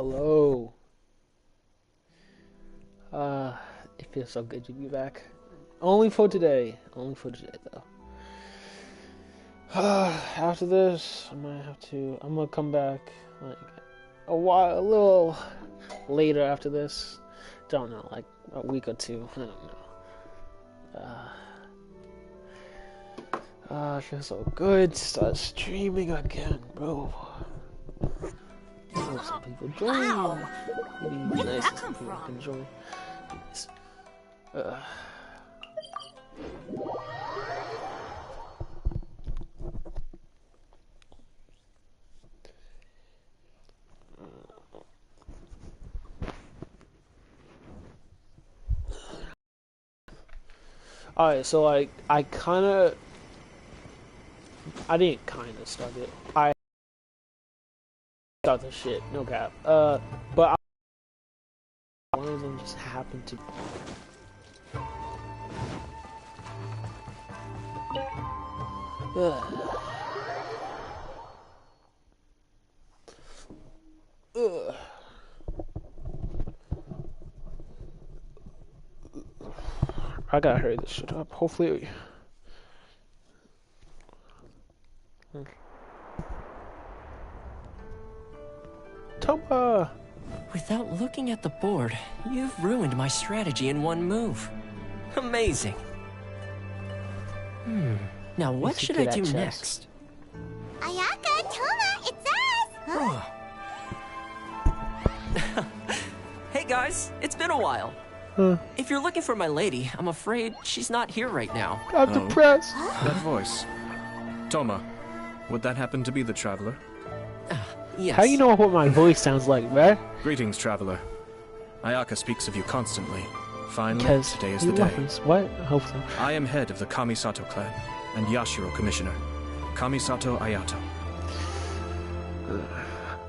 Hello. It feels so good to be back. Only for today. Only for today, though. After this, I'm gonna come back like a little later after this. Don't know, like a week or two. I don't know. It feels so good to start streaming again, bro. I hope some people join. Wow. It'd be nice if some people can join. Alright, so like I didn't kinda start it. I start the shit, no cap. But one of them just happened to. Ugh. I gotta hurry this shit up. Hopefully. Toba! Without looking at the board, you've ruined my strategy in one move. Amazing. Now what should I do next? Ayaka, Toma, it's us! Huh? Hey guys, it's been a while. If you're looking for my lady, I'm afraid she's not here right now. I'm depressed. That voice. Toma, would that happen to be the traveler? Yes. How do you know what my voice sounds like, man? Greetings, traveler. Ayaka speaks of you constantly. Finally, Because today is the day. What? I hope so. I am head of the Kamisato clan and Yashiro commissioner. Kamisato Ayato.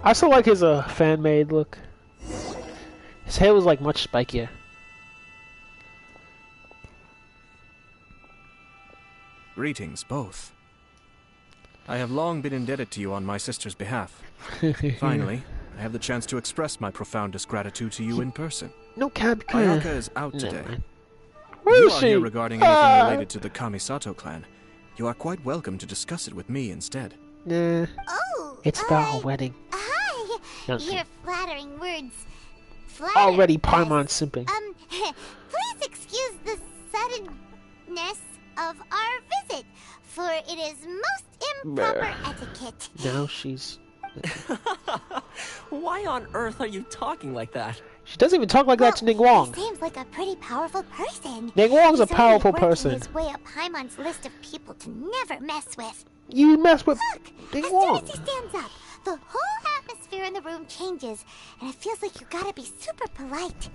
I still like his fan-made look. His hair was like much spikier. Greetings, both. I have long been indebted to you on my sister's behalf. Finally, I have the chance to express my profoundest gratitude to you in person. No cap. Ayaka is out today. Where You is are she? here regarding anything related to the Kamisato clan. You are quite welcome to discuss it with me instead. Nah. Oh, It's about a wedding. Hi! Yes. Your flattering words. Already us. Paimon simping. Please excuse the suddenness of our visit, for it is most improper etiquette. Now she's... Why on earth are you talking like that? She doesn't even talk like that to Ning Wong. He seems like a pretty powerful person. Ning Wong's a He's already powerful working person. his way up Paimon's list of people to never mess with. You mess with Look, Ning as Wong. soon as he stands up, the whole atmosphere in the room changes, and it feels like you gotta be super polite.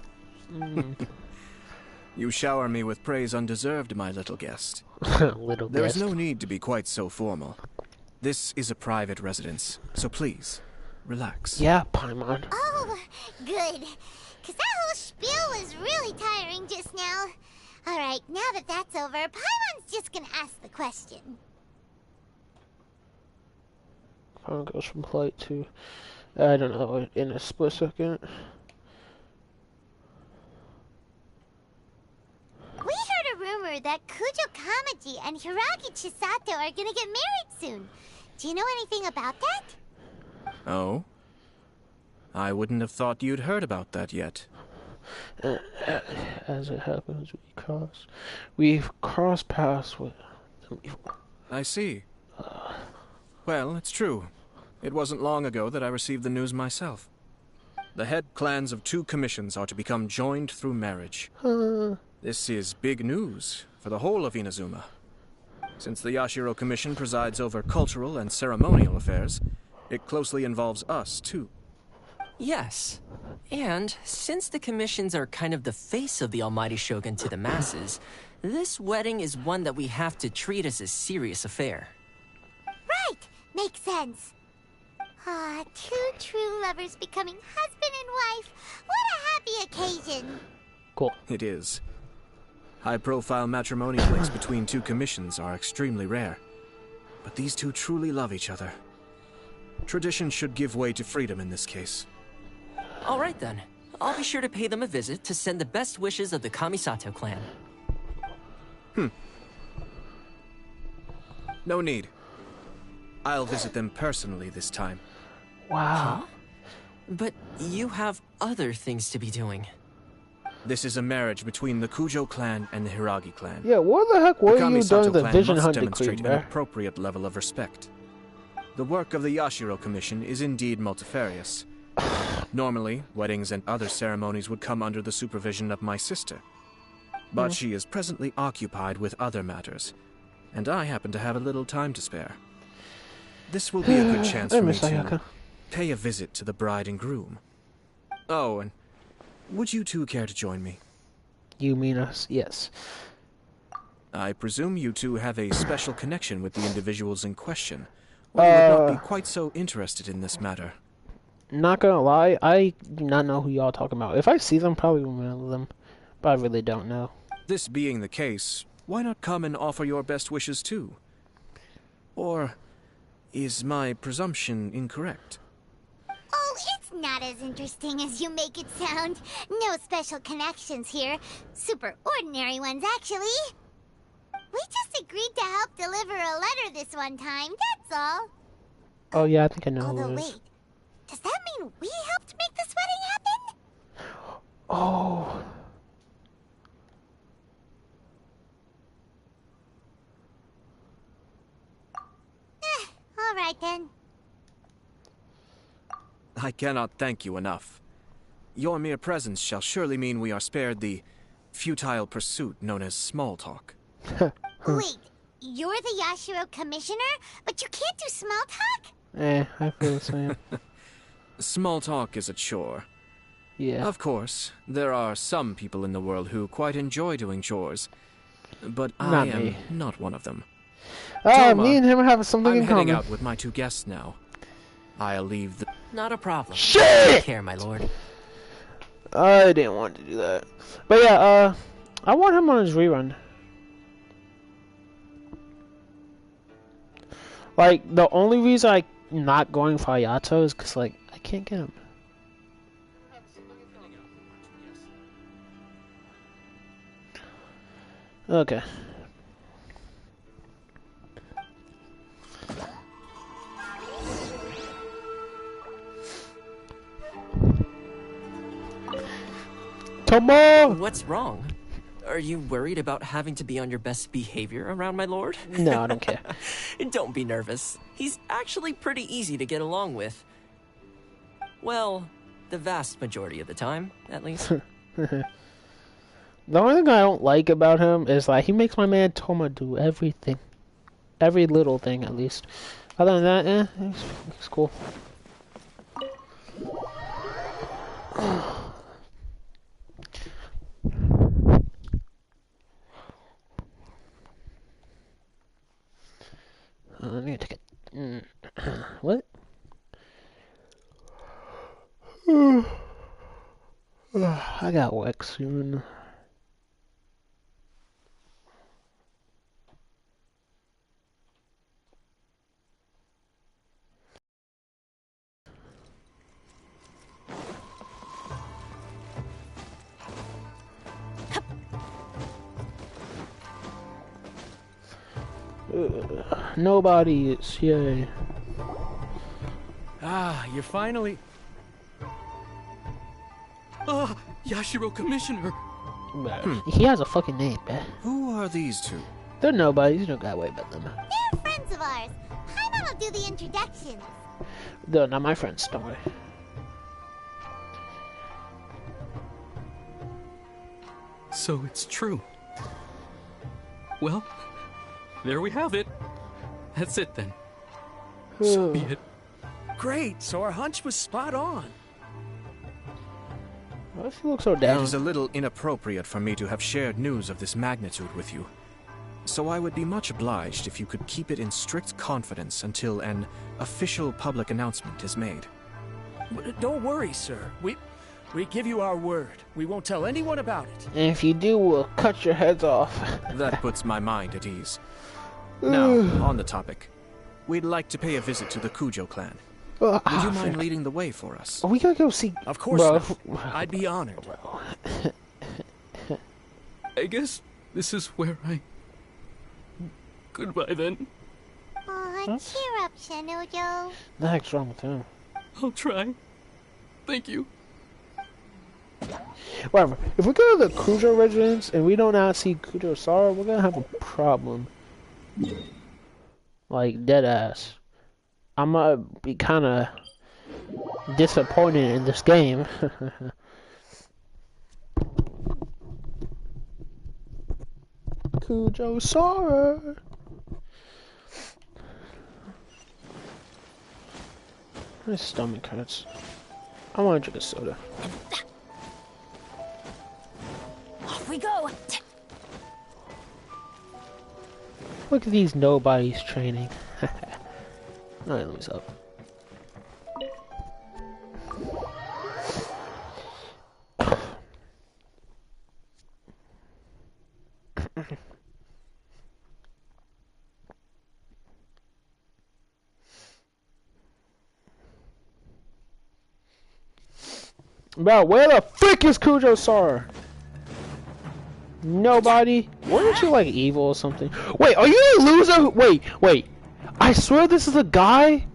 You shower me with praise undeserved, my little guest. Little There is guest. no need to be quite so formal. This is a private residence, so please, relax. Yeah, Paimon. Oh, good. Because that whole spiel was really tiring just now. Alright, now that that's over, Paimon's just gonna ask the question. Paimon goes from polite to... I don't know, in a split second. We heard a rumor that Kujo Kamaji and Hiragi Chisato are gonna get married soon. Do you know anything about that? Oh? I wouldn't have thought you'd heard about that yet. As it happens, we've crossed paths with them before. I see. Well, it's true. It wasn't long ago that I received the news myself. The head clans of two commissions are to become joined through marriage. This is big news for the whole of Inazuma. Since the Yashiro Commission presides over cultural and ceremonial affairs, it closely involves us, too. Yes. And since the commissions are kind of the face of the Almighty Shogun to the masses, this wedding is one that we have to treat as a serious affair. Right! Makes sense. Ah, two true lovers becoming husband and wife. What a happy occasion. Cool. It is. High-profile matrimonial links between two commissions are extremely rare. But these two truly love each other. Tradition should give way to freedom in this case. All right then. I'll be sure to pay them a visit to send the best wishes of the Kamisato clan. No need. I'll visit them personally this time. Wow. Huh? But you have other things to be doing. This is a marriage between the Kujo clan and the Hiragi clan. Yeah, what the heck were The you Kamisato during the clan Vision must Hunt decree, demonstrate an bruh? appropriate level of respect. The work of the Yashiro Commission is indeed multifarious. Normally, weddings and other ceremonies would come under the supervision of my sister. But she is presently occupied with other matters, and I happen to have a little time to spare. This will be a good chance I for me miss to Ayaka. pay a visit to the bride and groom. Oh, and would you two care to join me? You mean us? Yes. I presume you two have a special connection with the individuals in question, or you would not be quite so interested in this matter. Not gonna lie, I do not know who y'all talking about. If I see them, probably remember them, but I really don't know. This being the case, why not come and offer your best wishes too? Or is my presumption incorrect? Oh, it's not as interesting as you make it sound. No special connections here. Super ordinary ones, actually. We just agreed to help deliver a letter this one time, that's all. Oh yeah, I think I know who Although, it is. wait. Does that mean we helped make this wedding happen? Oh. Alright then. I cannot thank you enough. Your mere presence shall surely mean we are spared the futile pursuit known as small talk. Wait, you're the Yashiro commissioner, but you can't do small talk? I feel the same. Small talk is a chore. Yeah. Of course, there are some people in the world who quite enjoy doing chores, but I Not am me. not one of them. Oh, me and him have something I'm in heading common. out with my two guests now. I'll leave the... Not a problem. Shit! Take care, my lord. I didn't want to do that. But yeah, I want him on his rerun. Like, the only reason I'm not going for Ayato is because, like, I can't get him. Okay. Tomo! What's wrong? Are you worried about having to be on your best behavior around my lord? No, I don't care. Don't be nervous. He's actually pretty easy to get along with. Well, the vast majority of the time, at least. The only thing I don't like about him is like he makes my man Toma do everything. Every little thing, at least. Other than that, he's cool. I need to get... What? I got work soon. Nobody is here. Ah, you're finally... Ah, Yashiro Commissioner! He has a fucking name, man. Who are these two? They're nobodies. You don't gotta worry about them. They're friends of ours. Paimon will do the introductions. They're not my friends. Don't worry. So it's true. Well, there we have it. That's it then. So be it. Great, so our hunch was spot on. Why does he look so It down? is a little inappropriate for me to have shared news of this magnitude with you. So I would be much obliged if you could keep it in strict confidence until an official public announcement is made. Don't worry, sir. We give you our word. We won't tell anyone about it. And if you do, we'll cut your heads off. That puts my mind at ease. Now, on the topic. We'd like to pay a visit to the Kujo clan. Would you mind leading the way for us? We gotta go see. Of course not. I'd be honored. I guess this is where I... Goodbye, then. Aw, cheer up, Shanojo. The heck's wrong with him? I'll try. Thank you. Whatever. If we go to the Kujo residence and we do not see Kujo Sara, we're gonna have a problem. Like, dead ass. I'm gonna be kinda disappointed in this game. Kujo Sara! My stomach hurts. I wanna drink a soda. Off we go. Look at these nobodies training. Alright, let me stop. Bro, where the frick is Kujo Sara? Nobody? Weren't you like evil or something? Wait, are you a loser? Wait. I swear this is the guy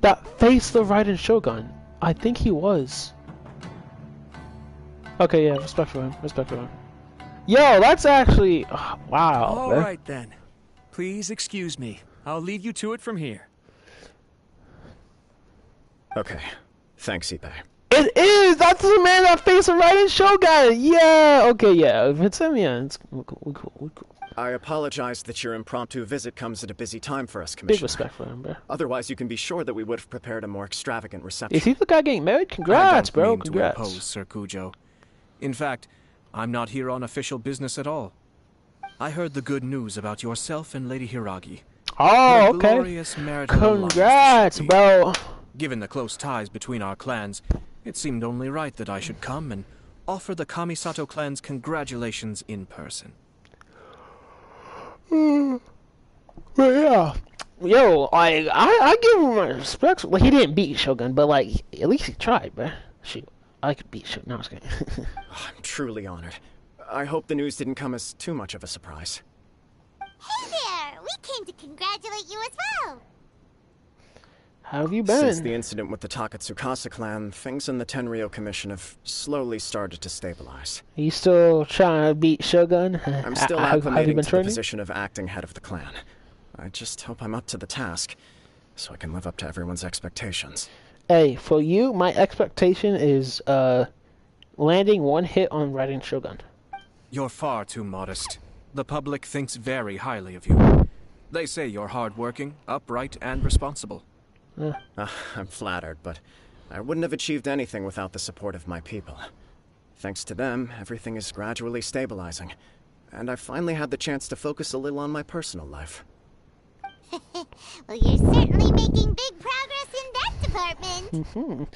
that faced the Raiden Shogun. I think he was. Okay, yeah, respect for him. Yo, that's actually... wow. Alright then. Please excuse me. I'll lead you to it from here. Okay. Thanks, Ippei. It is! That's the man that faced the Raiden Shogun! Yeah! Okay, yeah. If it's him, yeah, we're cool. I apologize that your impromptu visit comes at a busy time for us, Big Commissioner. respect for him, bro. Otherwise, you can be sure that we would have prepared a more extravagant reception. Is he the guy getting married? Congrats, I don't bro. mean Congrats. to impose, Sir Kujo. In fact, I'm not here on official business at all. I heard the good news about yourself and Lady Hiragi. Oh, Your okay. glorious marital Congrats, alliance, bro. Given the close ties between our clans, it seemed only right that I should come and offer the Kamisato clans congratulations in person. But yeah. Yo, like, I give him my respect. Like, he didn't beat Shogun, but, like, at least he tried, bro. Shoot. I could beat Shogun. No, I was kidding. I'm truly honored. I hope the news didn't come as too much of a surprise. Hey there! We came to congratulate you as well! How have you been? Since the incident with the Takatsukasa clan, things in the Tenryo Commission have slowly started to stabilize. You still trying to beat Shogun? I'm still have you acclimating been to the training? position of acting head of the clan. I just hope I'm up to the task, so I can live up to everyone's expectations. Hey, for you, my expectation is landing one hit on Raiden Shogun. You're far too modest. The public thinks very highly of you. They say you're hardworking, upright, and responsible. I'm flattered, but I wouldn't have achieved anything without the support of my people. Thanks to them, everything is gradually stabilizing, and I've finally had the chance to focus a little on my personal life. Well, you're certainly making big progress in that department.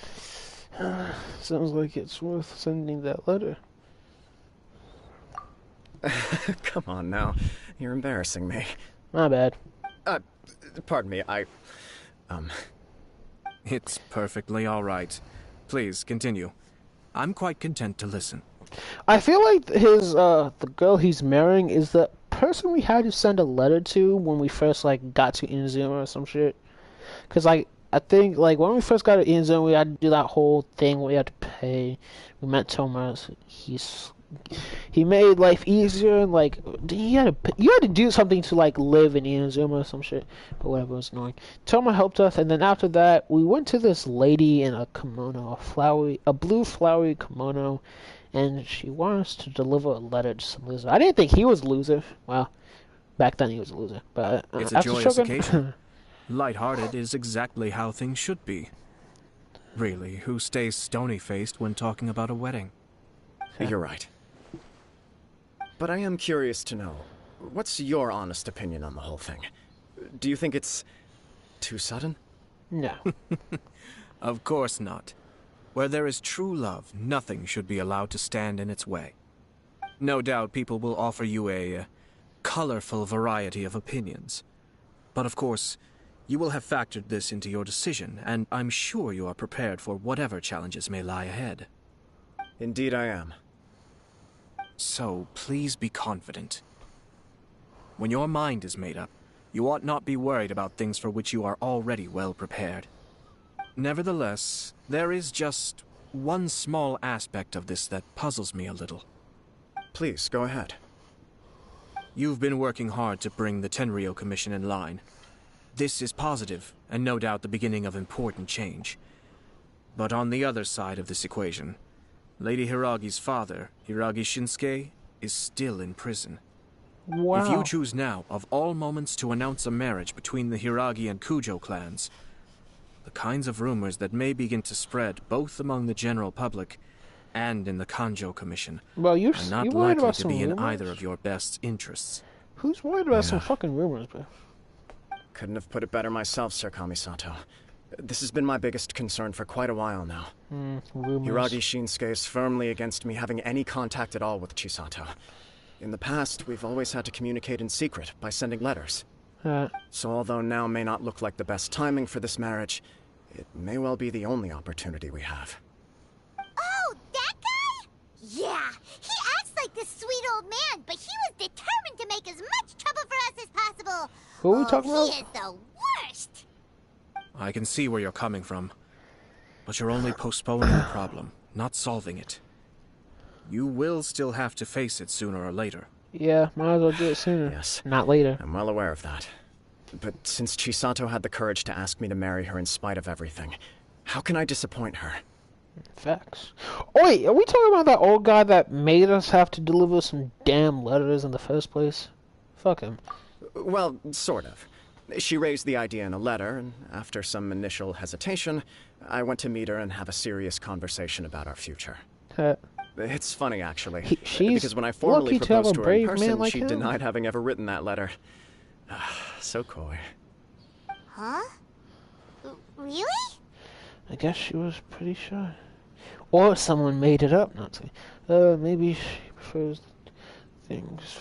Sounds like it's worth sending that letter. Come on now, you're embarrassing me. My bad. Pardon me, It's perfectly all right. Please, continue. I'm quite content to listen. I feel like his the girl he's marrying is the person we had to send a letter to when we first like got to Inazuma or some shit. Cause like I think like when we first got to Inazuma, we had to do that whole thing where we had to pay. We met Thomas. He made life easier. And, like you had to do something to like live in Inazuma or some shit, or whatever was annoying. Toma helped us, and then after that, we went to this lady in a kimono, a blue flowery kimono, and she wanted us to deliver a letter to some loser. I didn't think he was a loser. Well, back then he was a loser, but It's a after joyous Shogun, occasion. Light-hearted is exactly how things should be. Really, who stays stony-faced when talking about a wedding? you're right. But I am curious to know, what's your honest opinion on the whole thing? Do you think it's too sudden? no. Of course not. Where there is true love, nothing should be allowed to stand in its way. No doubt people will offer you a colorful variety of opinions. But of course, You will have factored this into your decision, and I'm sure you are prepared for whatever challenges may lie ahead. Indeed I am. So, please be confident. When your mind is made up, you ought not be worried about things for which you are already well prepared. Nevertheless, there is just one small aspect of this that puzzles me a little. Please, go ahead. You've been working hard to bring the Tenryou Commission in line. This is positive, and no doubt the beginning of important change. But on the other side of this equation, Lady Hiragi's father, Hiragi Shinsuke, is still in prison. Wow. If you choose now, of all moments, to announce a marriage between the Hiragi and Kujo clans, the kinds of rumors that may begin to spread both among the general public and in the Kanjo Commission Well, are not worried likely about to some be in rumors? either of your best interests. Who's worried about some fucking rumors, bro? Couldn't have put it better myself, Sir Kamisato. This has been my biggest concern for quite a while now. Rumors. Hiragi Shinsuke is firmly against me having any contact at all with Chisato. In the past, we've always had to communicate in secret by sending letters. So although now may not look like the best timing for this marriage, it may well be the only opportunity we have. Oh, that guy? Yeah, he acts like this sweet old man, but he was determined to make as much trouble for us as possible. Who are we talking about? He is the worst. I can see where you're coming from, but you're only postponing the problem, not solving it. You will still have to face it sooner or later. Yeah, might as well do it sooner. Yes. Not later. I'm well aware of that. But since Chisato had the courage to ask me to marry her in spite of everything, how can I disappoint her? Facts. Oh, wait, are we talking about that old guy that made us have to deliver some damn letters in the first place? Fuck him. Well, sort of. She raised the idea in a letter, and after some initial hesitation, I went to meet her and have a serious conversation about our future. It's funny, actually, She's because when I formally lucky to have proposed a to her in brave person, man like she him. denied having ever written that letter. So coy. Huh? Really? I guess she was pretty shy. Or someone made it up, not to. Maybe she prefers things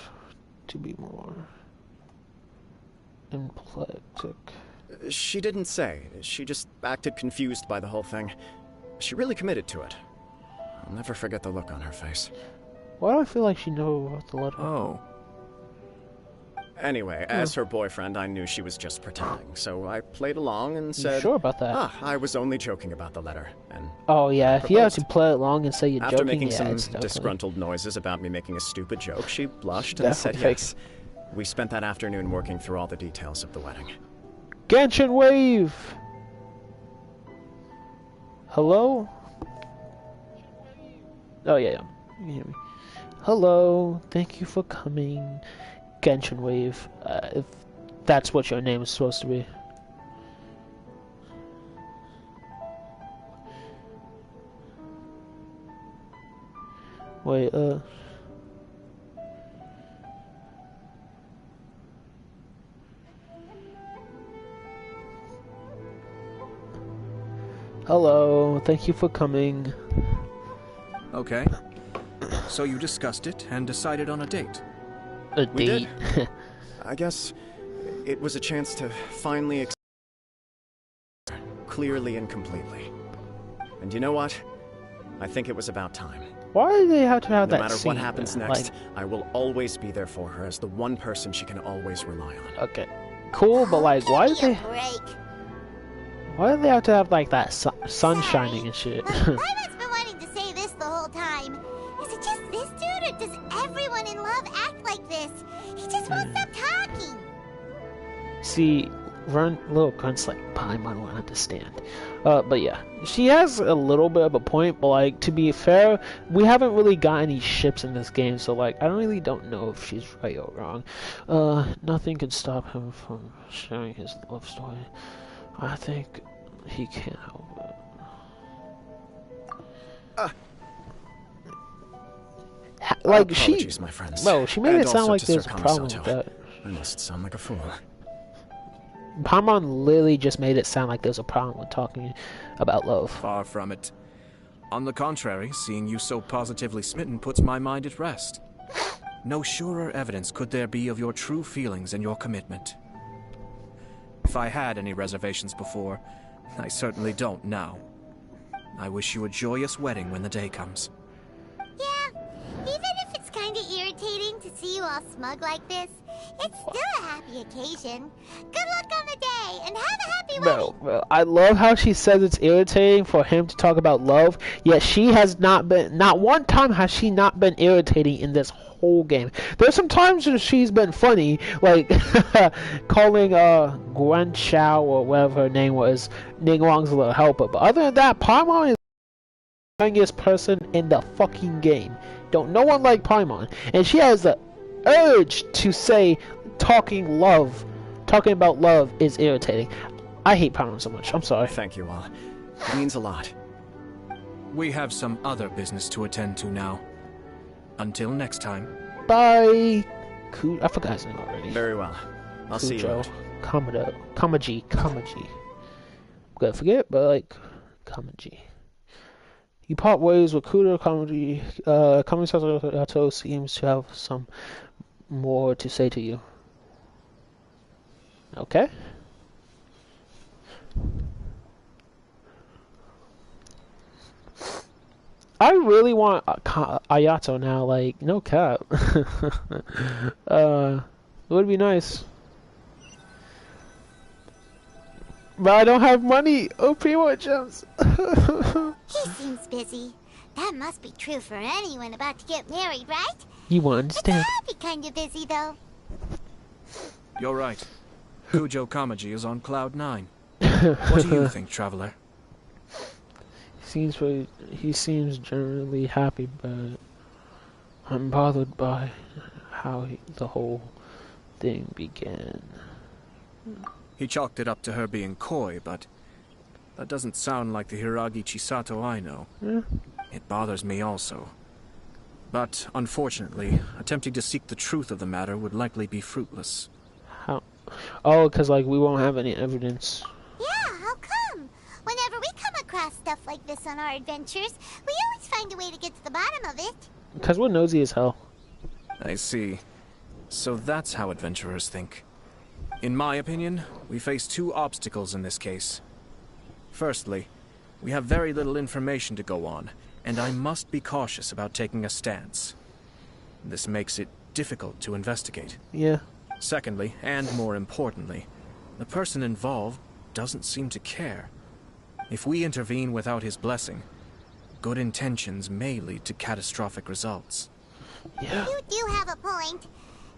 to be more impolitic. She didn't say. She just acted confused by the whole thing. She really committed to it. I'll never forget the look on her face. Why do I feel like she knows about the letter? Oh. Anyway, as her boyfriend, I knew she was just pretending, so I played along and said, You sure about that? I was only joking about the letter, and Oh yeah, if you have proposed. to play along and say you're after joking, making yeah, some it's definitely disgruntled noises about me making a stupid joke, she blushed and said Definitely fake. yes. We spent that afternoon working through all the details of the wedding. Genshin Wave! Hello? Oh yeah, you can hear me. Hello, thank you for coming. Genshin Wave, if that's what your name is supposed to be. Wait, Hello, thank you for coming. Okay. So you discussed it and decided on a date. A We date. I guess it was a chance to finally clearly and completely. And you know what? I think it was about time. Why do they have to have No that matter scene? what happens there? next, I will always be there for her as the one person she can always rely on. Okay, cool, but like, why do Give me they? a break. Why do they have to have like that sun shining and shit? I've been wanting to say this the whole time. Is it just this dude, or does everyone in love act like this? He just won't stop talking. See, little grunts like Paimon won't understand. But yeah, she has a little bit of a point. But like, to be fair, we haven't really got any ships in this game, so like, I don't know if she's right or wrong. Nothing could stop him from sharing his love story. I think he can't help it. Like Apologies, my friends. well, she made And it sound also like to there's Sir a problem with Kamisato. that. I must sound like a fool. Paimon literally just made it sound like there's a problem with talking about love. Far from it. On the contrary, seeing you so positively smitten puts my mind at rest. No surer evidence could there be of your true feelings and your commitment. If I had any reservations before, I certainly don't now. I wish you a joyous wedding when the day comes. Yeah, even if it's kinda irritating to see you all smug like this, it's still a happy occasion. Good luck on the day, and have a happy wedding! Bro, I love how she says it's irritating for him to talk about love, yet she has not been, not one time has she not been irritating in this whole game. There's some times where she's been funny, like calling Gwen Shao or whatever her name was, Ning Wang's little helper, but other than that, Paimon is the youngest person in the fucking game. Don't no one like Paimon, and she has the urge to say talking about love is irritating. I hate Paimon so much. I'm sorry. Thank you all. It means a lot. We have some other business to attend to now. Until next time. Bye. I forgot his name already. Very well. I'll see you out. Kamaji. I'm gonna forget, but like Kamaji. You part ways with Kudo Kamaji. Ayato seems to have some more to say to you. Okay. I really want Ayato now, like, no cap. It would be nice. But I don't have money. OP what gems? He seems busy. That must be true for anyone about to get married, right? You won't understand. It's happy kind of busy, though. You're right. Kujo Kamaji is on cloud 9. What do you think, traveler? He seems generally happy, but I'm bothered by how the whole thing began. He chalked it up to her being coy, but that doesn't sound like the Hiragi Chisato I know. Yeah. It bothers me also. But, unfortunately, attempting to seek the truth of the matter would likely be fruitless. How? Oh, because, like, we won't have any evidence. Yeah, how come? Whenever we come across stuff like this on our adventures, we always find a way to get to the bottom of it. Because we're nosy as hell. I see. So that's how adventurers think. In my opinion, we face two obstacles in this case. Firstly, we have very little information to go on, and I must be cautious about taking a stance. This makes it difficult to investigate. Yeah. Secondly, and more importantly, the person involved doesn't seem to care. If we intervene without his blessing, good intentions may lead to catastrophic results. Yeah. You do have a point.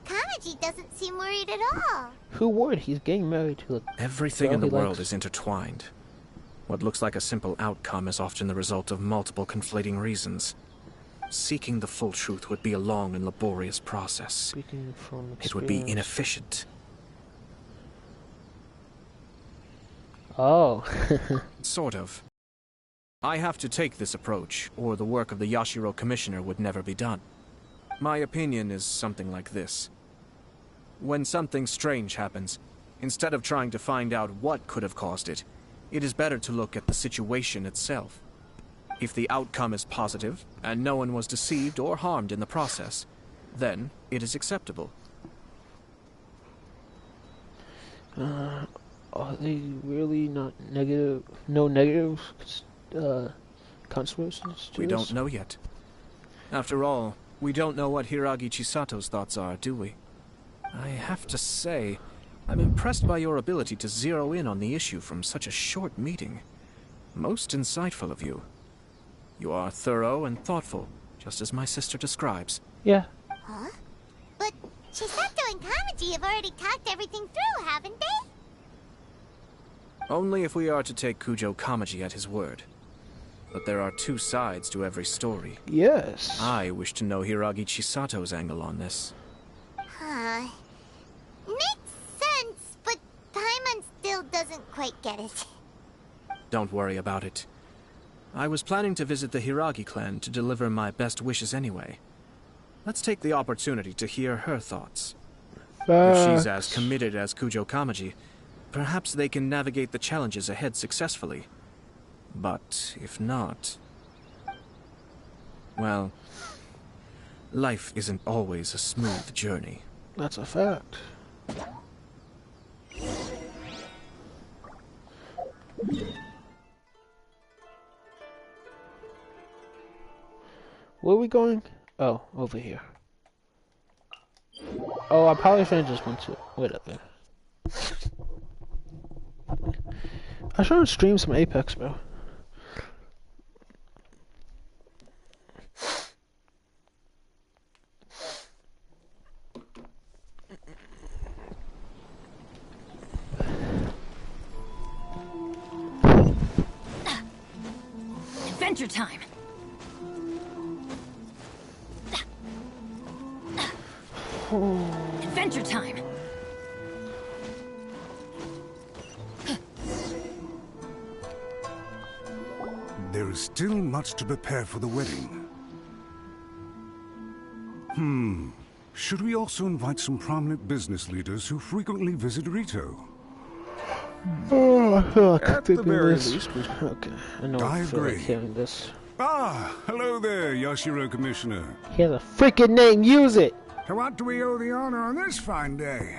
Kamaji doesn't seem worried at all. Who would? He's getting married to a Everything girl in the he world likes. is intertwined. What looks like a simple outcome is often the result of multiple conflating reasons. Seeking the full truth would be a long and laborious process. Speaking from experience. It would be inefficient. Oh. Sort of. I have to take this approach, or the work of the Yashiro Commissioner would never be done. My opinion is something like this. When something strange happens, instead of trying to find out what could have caused it, it is better to look at the situation itself. If the outcome is positive, and no one was deceived or harmed in the process, then it is acceptable. Are they really not negative? No negative consequences to We this? don't know yet. After all, we don't know what Hiragi Chisato's thoughts are, do we? I have to say, I'm impressed by your ability to zero in on the issue from such a short meeting. Most insightful of you. You are thorough and thoughtful, just as my sister describes. Yeah. Huh? But Chisato and Kamaji have already talked everything through, haven't they? Only if we are to take Kujo Kamaji at his word. But there are two sides to every story. Yes. I wish to know Hiragi Chisato's angle on this. Huh. Makes sense, but Paimon still doesn't quite get it. Don't worry about it. I was planning to visit the Hiragi clan to deliver my best wishes anyway. Let's take the opportunity to hear her thoughts. If she's as committed as Kujo Kamaji, perhaps they can navigate the challenges ahead successfully. But if not... well, life isn't always a smooth journey. That's a fact. Where are we going? Oh, over here. Oh, I probably should have just went to whatever. I should stream some Apex, bro. Adventure time. Adventure time. There is still much to prepare for the wedding. Should we also invite some prominent business leaders who frequently visit Rito? At the very least, okay, I know I I feel agree. like hearing this. Ah, hello there, Yashiro Commissioner. He has a freaking name, use it! To what do we owe the honor on this fine day?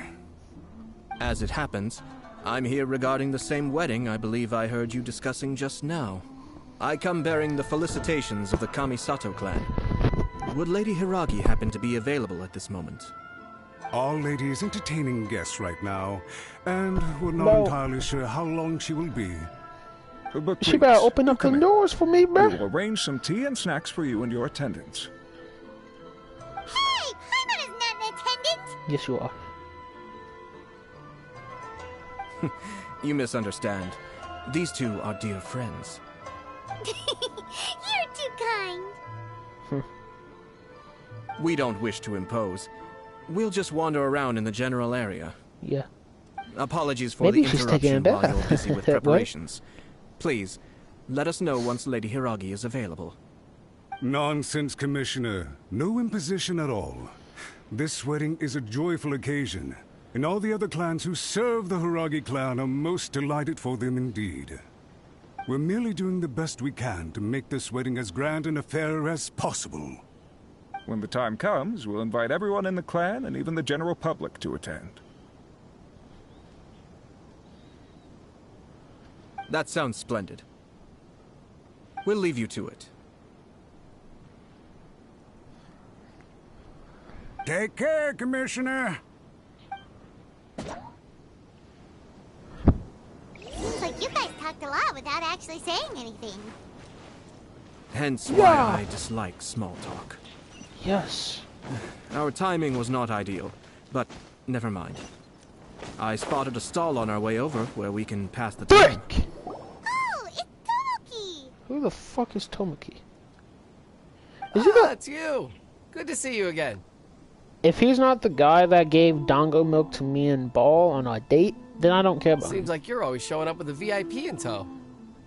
As it happens, I'm here regarding the same wedding I believe I heard you discussing just now. I come bearing the felicitations of the Kamisato clan. Would Lady Hiragi happen to be available at this moment? Our lady is entertaining guests right now, and we're not No. entirely sure how long she will be. But She better please, open up the come in. doors for me, We bro. will arrange some tea and snacks for you and your attendants. Hey, Paimon is not an attendant! Yes, you are. You misunderstand. These two are dear friends. You're too kind. We don't wish to impose. We'll just wander around in the general area. Yeah. Apologies for Maybe the she's taking interruption a while bath. you're busy with What? preparations. Please, let us know once Lady Hiragi is available. Nonsense, Commissioner. No imposition at all. This wedding is a joyful occasion, and all the other clans who serve the Hiragi clan are most delighted for them indeed. We're merely doing the best we can to make this wedding as grand an affair as possible. When the time comes, we'll invite everyone in the clan and even the general public to attend. That sounds splendid. We'll leave you to it. Take care, Commissioner. Seems like you guys talked a lot without actually saying anything. Hence why Yeah. I dislike small talk. Yes. Our timing was not ideal, but never mind. I spotted a stall on our way over where we can pass the time. Frick! Oh, it's Tomoki! Who the fuck is Tomoki? Is he the... It's you. Good to see you again. If he's not the guy that gave Dango milk to me and Ball on our date, then I don't care about him. Seems like you're always showing up with a VIP in tow.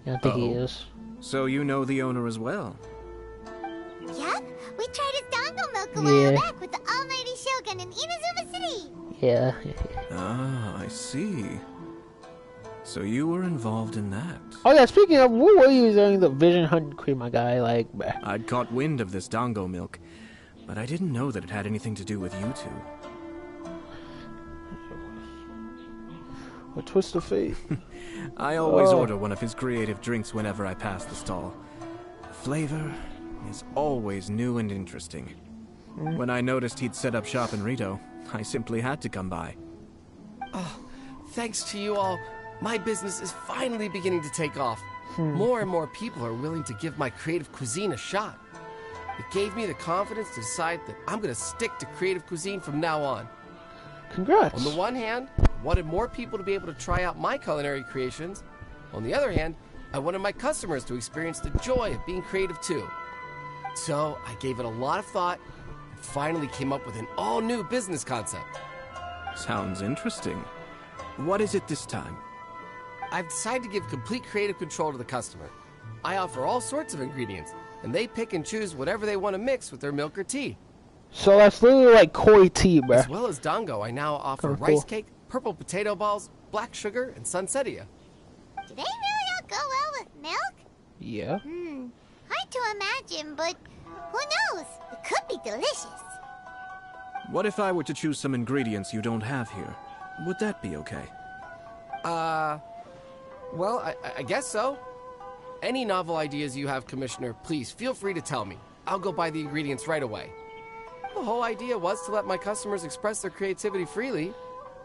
Yeah, I think he Uh-oh. is. So you know the owner as well. Yep, we tried his dango milk a while Yeah. back with the Almighty Shogun in Inazuma City. Yeah. Ah, I see. So you were involved in that. Oh yeah, speaking of, what were you doing the Vision Hunt Cream, my guy? Like, bruh. I'd caught wind of this dango milk, but I didn't know that it had anything to do with you two. A twist of fate. I always Oh. order one of his creative drinks whenever I pass the stall. The flavor is always new and interesting. When I noticed he'd set up shop in Rito, I simply had to come by. Thanks to you all, my business is finally beginning to take off. More and more people are willing to give my creative cuisine a shot. It gave me the confidence to decide that I'm going to stick to creative cuisine from now on. Congrats. On the one hand, I wanted more people to be able to try out my culinary creations. On the other hand, I wanted my customers to experience the joy of being creative too. So I gave it a lot of thought and finally came up with an all-new business concept. Sounds interesting. What is it this time? I've decided to give complete creative control to the customer. I offer all sorts of ingredients, and they pick and choose whatever they want to mix with their milk or tea. So that's literally like koi tea, bruh. As well as dango, I now offer Oh, cool. rice cake, purple potato balls, black sugar, and sunsettia. Do they really all go well with milk? Yeah. Hard to imagine, but who knows? It could be delicious. What if I were to choose some ingredients you don't have here? Would that be okay? Well, I guess so. Any novel ideas you have, Commissioner, please feel free to tell me. I'll go buy the ingredients right away. The whole idea was to let my customers express their creativity freely.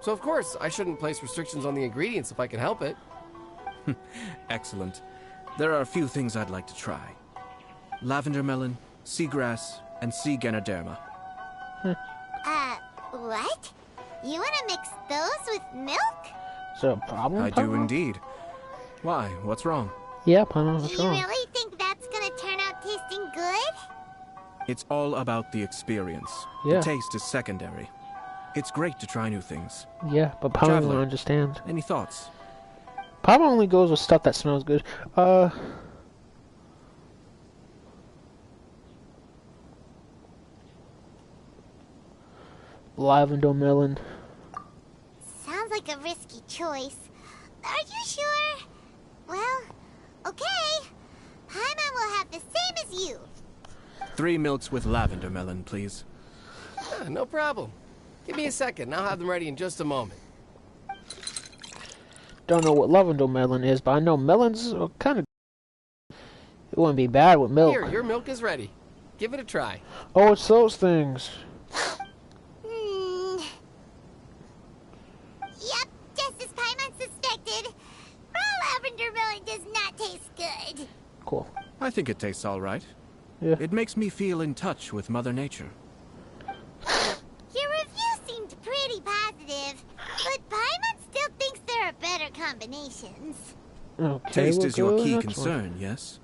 So of course, I shouldn't place restrictions on the ingredients if I can help it. Excellent. There are a few things I'd like to try. Lavender melon, seagrass, and sea ganoderma. What? You wanna mix those with milk? Is there a problem? I do indeed. Why? What's wrong? Yeah, Paimon, what's You wrong? really think that's gonna turn out tasting good? It's all about the experience. Yeah. The taste is secondary. It's great to try new things. Yeah, but Paimon Traveler. won't understand. Any thoughts? Paimon only goes with stuff that smells good. Lavender melon. Sounds like a risky choice. Are you sure? Well, okay. Paimon will have the same as you. 3 milks with lavender melon, please. No problem. Give me a second, I'll have them ready in just a moment. Don't know what lavender melon is, but I know melons are kind of... It wouldn't be bad with milk. Here, your milk is ready. Give it a try. Oh, it's those things. Yep, just as Paimon suspected. Raw lavender melon does not taste good. Cool. I think it tastes all right. Yeah. It makes me feel in touch with Mother Nature. Your review seemed pretty positive, but Paimon still thinks there are better combinations. Okay, Taste we'll is your go key with the next one. concern, yes?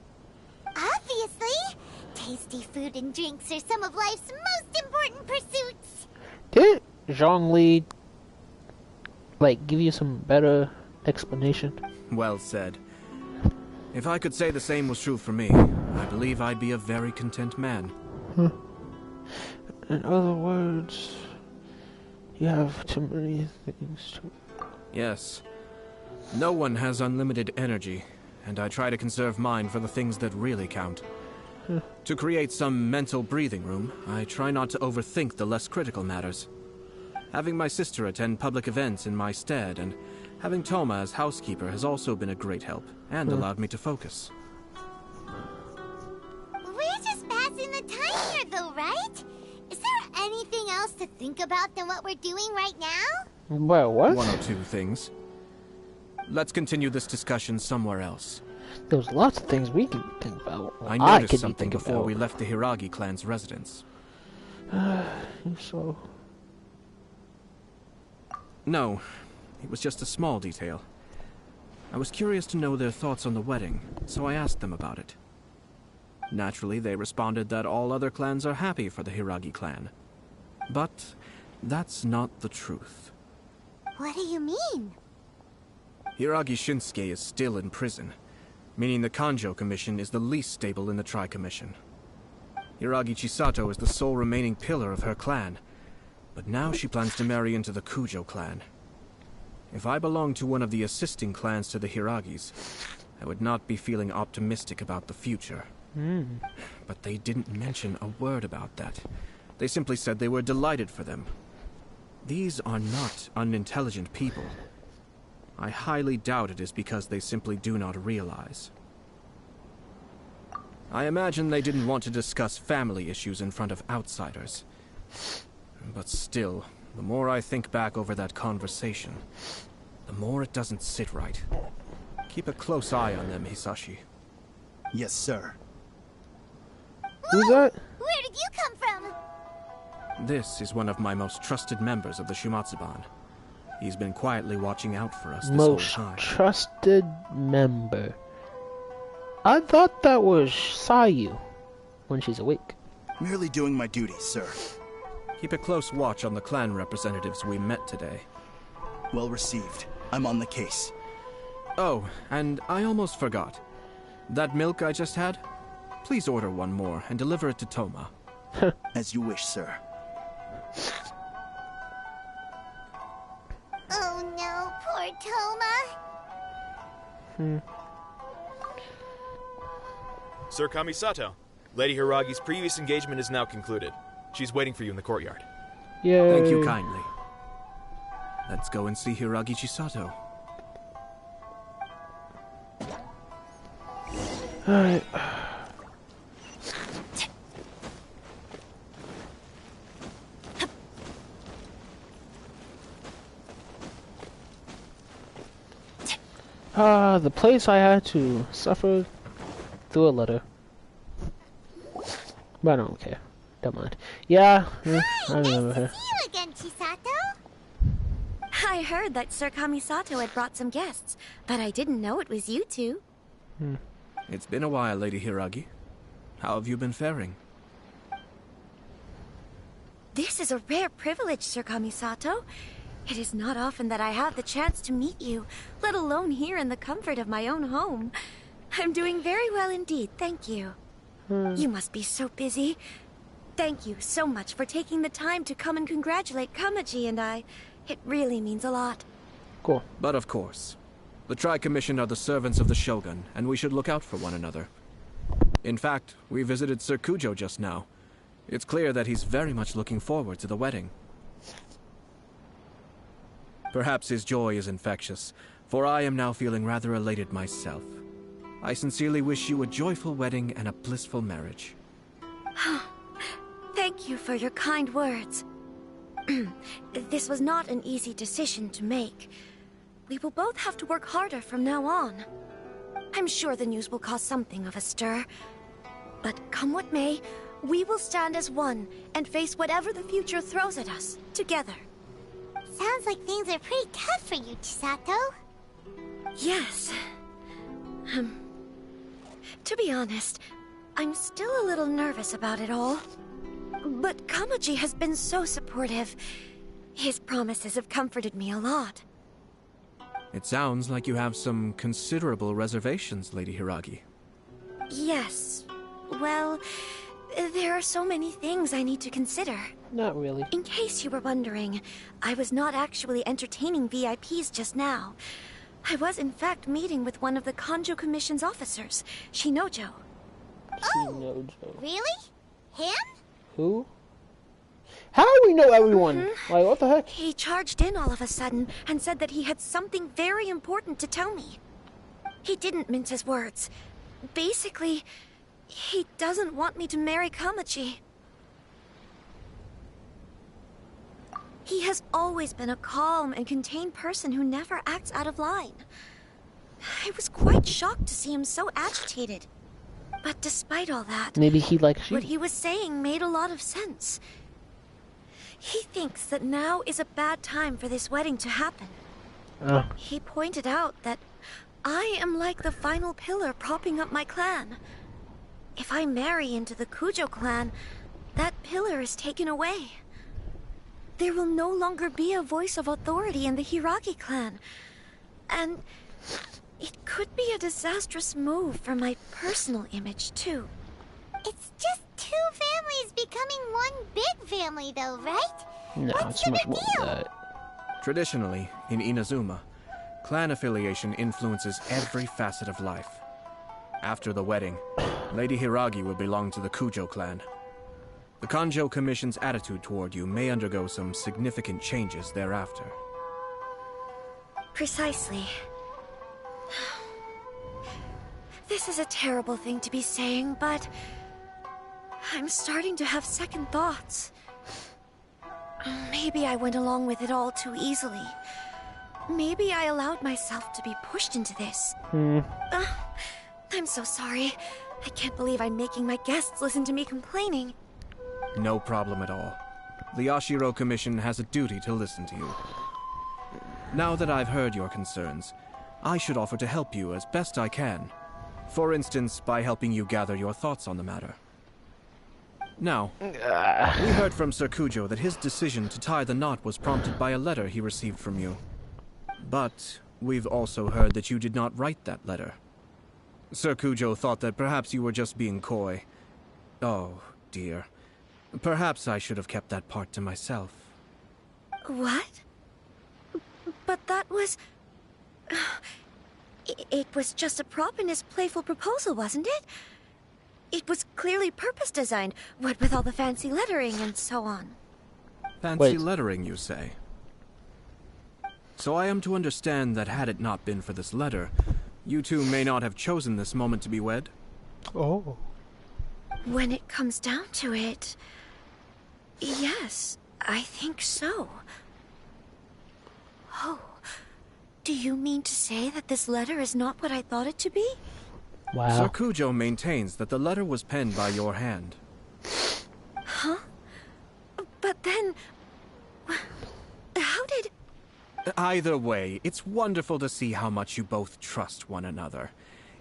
Obviously, tasty food and drinks are some of life's most important pursuits. Did Zhongli, like, give you some better explanation? Well said. If I could say the same was true for me, I believe I'd be a very content man. In other words, you have too many things to... Yes. No one has unlimited energy, and I try to conserve mine for the things that really count. To create some mental breathing room, I try not to overthink the less critical matters. Having my sister attend public events in my stead, and having Toma as housekeeper has also been a great help, and allowed me to focus. We're just passing the time here, though, right? Is there anything else to think about than what we're doing right now? Well, what? One or two things. Let's continue this discussion somewhere else. There's lots of things we can think about. I I noticed could something think before about. we left the Hiragi clan's residence. So... No, it was just a small detail. I was curious to know their thoughts on the wedding, so I asked them about it. Naturally, they responded that all other clans are happy for the Hiragi clan. But that's not the truth. What do you mean? Hiragi Shinsuke is still in prison, meaning the Kanjo Commission is the least stable in the Tri-Commission. Hiragi Chisato is the sole remaining pillar of her clan, but now she plans to marry into the Kujo clan. If I belonged to one of the assisting clans to the Hiragis, I would not be feeling optimistic about the future. But they didn't mention a word about that. They simply said they were delighted for them. These are not unintelligent people. I highly doubt it is because they simply do not realize. I imagine they didn't want to discuss family issues in front of outsiders. But still, the more I think back over that conversation, the more it doesn't sit right. Keep a close eye on them, Hisashi. Yes, sir. Who's that? Where did you come from? This is one of my most trusted members of the Shumatsuban. He's been quietly watching out for us this Most whole time. trusted member. I thought that was Sayu when she's awake. Merely doing my duty, sir. Keep a close watch on the clan representatives we met today. Well received. I'm on the case. Oh, and I almost forgot. That milk I just had? Please order one more and deliver it to Toma. As you wish, sir. Oh no, poor Toma. Sir Kamisato, Lady Hiragi's previous engagement is now concluded. She's waiting for you in the courtyard. Yay. Thank you kindly. Let's go and see Hiragi Chisato. Alright. The place I had to suffer through a letter. But I don't care. Don't mind. Yeah, I remember her. See you again, Chisato. I heard that Sir Kamisato had brought some guests, but I didn't know it was you two. It's been a while, Lady Hiragi. How have you been faring? This is a rare privilege, Sir Kamisato. It is not often that I have the chance to meet you, let alone here in the comfort of my own home. I'm doing very well indeed, thank you. You must be so busy. Thank you so much for taking the time to come and congratulate Kamaji and I. It really means a lot. Cool. But of course. The Tri-Commission are the servants of the Shogun, and we should look out for one another. In fact, we visited Sir Kujo just now. It's clear that he's very much looking forward to the wedding. Perhaps his joy is infectious, for I am now feeling rather elated myself. I sincerely wish you a joyful wedding and a blissful marriage. Thank you for your kind words. This was not an easy decision to make. We will both have to work harder from now on. I'm sure the news will cause something of a stir. But come what may, we will stand as one and face whatever the future throws at us, together. Sounds like things are pretty tough for you, Chisato. Yes. To be honest, I'm still a little nervous about it all. But Kamaji has been so supportive. His promises have comforted me a lot. It sounds like you have some considerable reservations, Lady Hiragi. Yes. Well, there are so many things I need to consider. Not really. In case you were wondering, I was not actually entertaining VIPs just now. I was in fact meeting with one of the Kanjo Commission's officers, Shinojo. Shinojo. Really? Him? Who? How do we know everyone? Like, what the heck? He charged in all of a sudden and said that he had something very important to tell me. He didn't mince his words. Basically, he doesn't want me to marry Kamaji. He has always been a calm and contained person who never acts out of line. I was quite shocked to see him so agitated. But despite all that, maybe he likes you. What he was saying made a lot of sense. He thinks that now is a bad time for this wedding to happen. He pointed out that I am like the final pillar propping up my clan. If I marry into the Kujo clan, that pillar is taken away. There will no longer be a voice of authority in the Hiragi clan. And it could be a disastrous move for my personal image, too. It's just two families becoming one big family, though, right? No, What's it's much the more deal? than that. Traditionally, in Inazuma, clan affiliation influences every facet of life. After the wedding, Lady Hiragi will belong to the Kujo clan. The Kanjo Commission's attitude toward you may undergo some significant changes thereafter. Precisely. This is a terrible thing to be saying, but I'm starting to have second thoughts. Maybe I went along with it all too easily. Maybe I allowed myself to be pushed into this. I'm so sorry. I can't believe I'm making my guests listen to me complaining. No problem at all. The Yashiro Commission has a duty to listen to you. Now that I've heard your concerns, I should offer to help you as best I can. For instance, by helping you gather your thoughts on the matter. Now, we heard from Sir Kujo that his decision to tie the knot was prompted by a letter he received from you. But we've also heard that you did not write that letter. Sir Kujo thought that perhaps you were just being coy. Oh, dear. Perhaps I should have kept that part to myself. What? But that was... It was just a prop in his playful proposal, wasn't it? It was clearly purpose-designed, what with all the fancy lettering and so on. Fancy lettering, you say? So I am to understand that had it not been for this letter, you two may not have chosen this moment to be wed? Oh. When it comes down to it, yes, I think so. Oh, do you mean to say that this letter is not what I thought it to be? Wow. Sir Kujo maintains that the letter was penned by your hand. Huh? But then... how did... Either way, it's wonderful to see how much you both trust one another.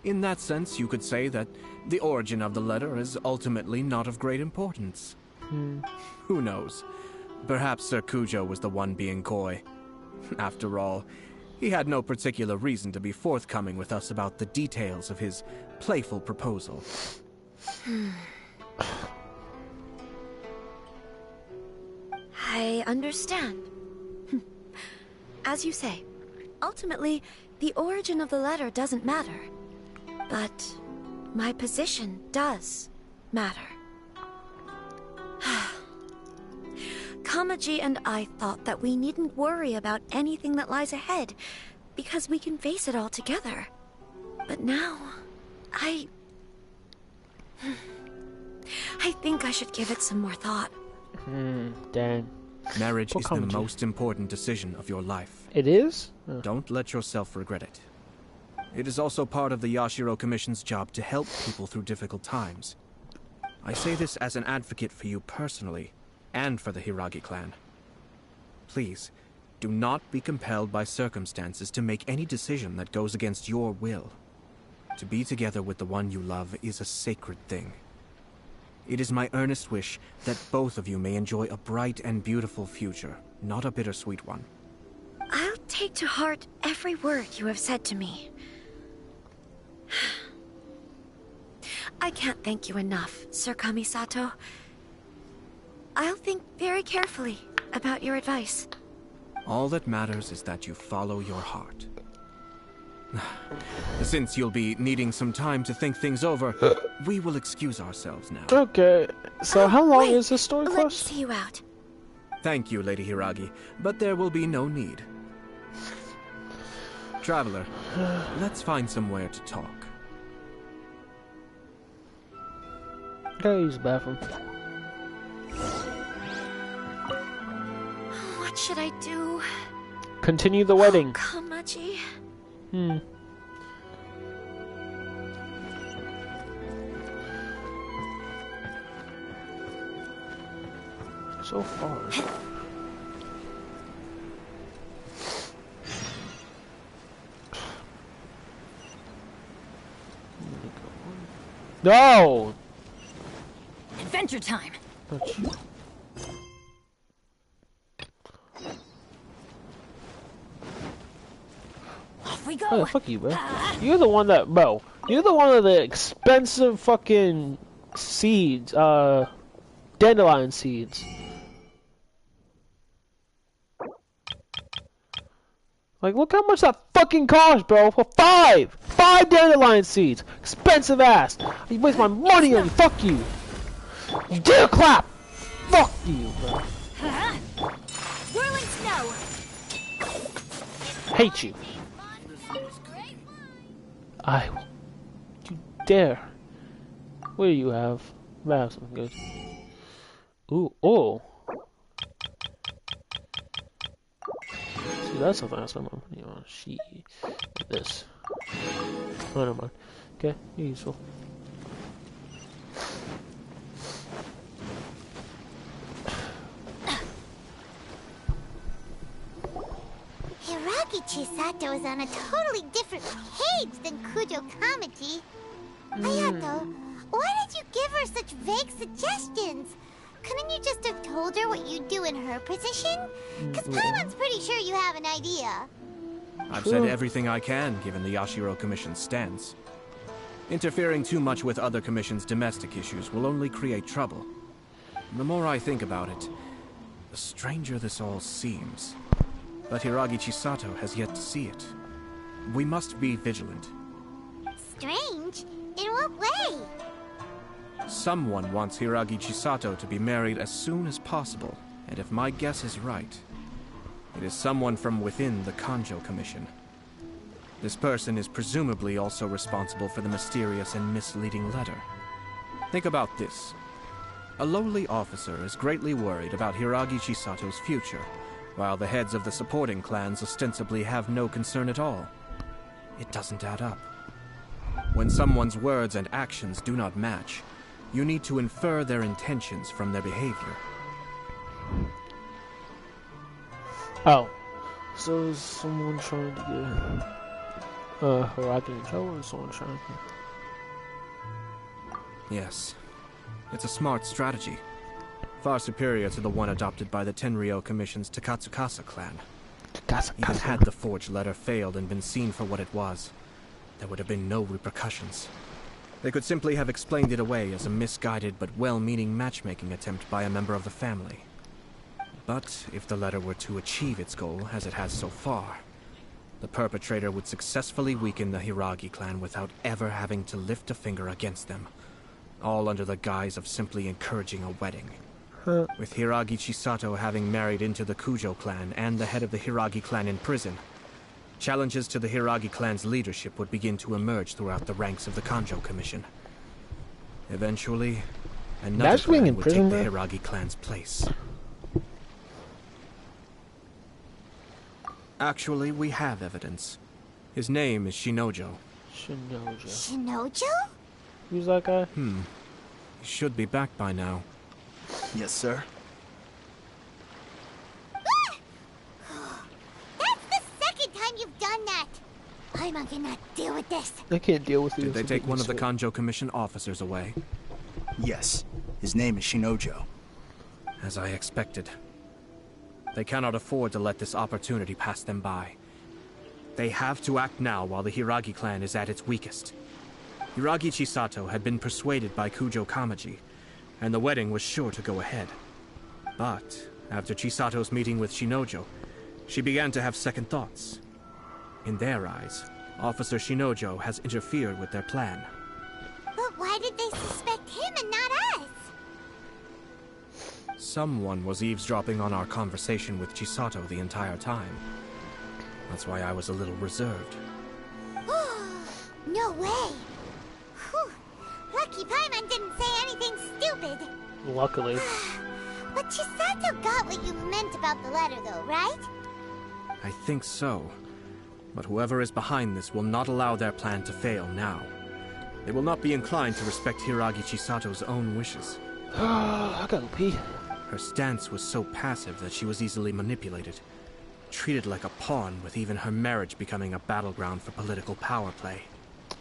In that sense, you could say that the origin of the letter is ultimately not of great importance. Who knows? Perhaps Sir Kujo was the one being coy. After all, he had no particular reason to be forthcoming with us about the details of his playful proposal. I understand. As you say, ultimately, the origin of the letter doesn't matter. But my position does matter. Kamaji and I thought that we needn't worry about anything that lies ahead, because we can face it all together. But now, I think I should give it some more thought. Dang. Marriage is the most important decision of your life. It is? Don't let yourself regret it. It is also part of the Yashiro Commission's job to help people through difficult times. I say this as an advocate for you personally, and for the Hiragi clan. Please, do not be compelled by circumstances to make any decision that goes against your will. To be together with the one you love is a sacred thing. It is my earnest wish that both of you may enjoy a bright and beautiful future, not a bittersweet one. I'll take to heart every word you have said to me. I can't thank you enough, Sir Kamisato. I'll think very carefully about your advice. All that matters is that you follow your heart. Since you'll be needing some time to think things over, we will excuse ourselves now. Okay, so how long is this story Let me quest? see you out. Thank you, Lady Hiragi, but there will be no need. Traveler, let's find somewhere to talk. Gotta use the bathroom. What should I do? Continue the wedding. Kamaji. So far. No! Adventure time. Off we go. Oh, fuck you, bro. You're the one that, bro. You're the one of the expensive fucking seeds, dandelion seeds. Like, look how much that fucking cost, bro. For five dandelion seeds. Expensive ass. You waste my money on you. Fuck you. You dare clap. Fuck you, bro. Whirling snow. Hate you. I will. You dare. What do you have? I have something good. Ooh, oh. See, that's something I spent my money on. She. This. Oh, never mind. Okay, you're useful. Hiragi Chisato is on a totally different page than Kujo Kamaji. Ayato, why did you give her such vague suggestions? Couldn't you just have told her what you'd do in her position? Because Paimon's pretty sure you have an idea. I've said everything I can, given the Yashiro Commission's stance. Interfering too much with other commissions' domestic issues will only create trouble. The more I think about it, the stranger this all seems. But Hiragi Chisato has yet to see it. We must be vigilant. Strange? In what way? Someone wants Hiragi Chisato to be married as soon as possible, and if my guess is right, it is someone from within the Kanjo Commission. This person is presumably also responsible for the mysterious and misleading letter. Think about this. A lowly officer is greatly worried about Hiragi Chisato's future, while the heads of the supporting clans ostensibly have no concern at all. It doesn't add up. When someone's words and actions do not match, you need to infer their intentions from their behavior. Oh. So is someone trying to get Hiragi in trouble, or someone trying to... Yes. It's a smart strategy. Far superior to the one adopted by the Tenryou Commission's Takatsukasa clan. Even had the forged letter failed and been seen for what it was, there would have been no repercussions. They could simply have explained it away as a misguided but well-meaning matchmaking attempt by a member of the family. But if the letter were to achieve its goal, as it has so far, the perpetrator would successfully weaken the Hiragi clan without ever having to lift a finger against them, all under the guise of simply encouraging a wedding. With Hiragi Chisato having married into the Kujo clan and the head of the Hiragi clan in prison, challenges to the Hiragi clan's leadership would begin to emerge throughout the ranks of the Kanjo Commission. Eventually, another clan would take the Hiragi clan's place. Actually, we have evidence. His name is Shinojo. Shinojo? Who's that guy? He should be back by now. Yes, sir. That's the second time you've done that! I cannot deal with this. I can't deal with you. Did they take one of the Kanjo Commission officers away? Yes. His name is Shinojo. As I expected. They cannot afford to let this opportunity pass them by. They have to act now while the Hiragi clan is at its weakest. Hiragi Chisato had been persuaded by Kujo Kamaji, and the wedding was sure to go ahead. But after Chisato's meeting with Shinojo, she began to have second thoughts. In their eyes, Officer Shinojo has interfered with their plan. But why did they suspect him and not us? Someone was eavesdropping on our conversation with Chisato the entire time. That's why I was a little reserved. No way! Whew. Lucky Paimon didn't say anything stupid. Luckily. But Chisato got what you meant about the letter though, right? I think so. But whoever is behind this will not allow their plan to fail now. They will not be inclined to respect Hiragi Chisato's own wishes. I gotta pee. Her stance was so passive that she was easily manipulated. Treated like a pawn, with even her marriage becoming a battleground for political power play.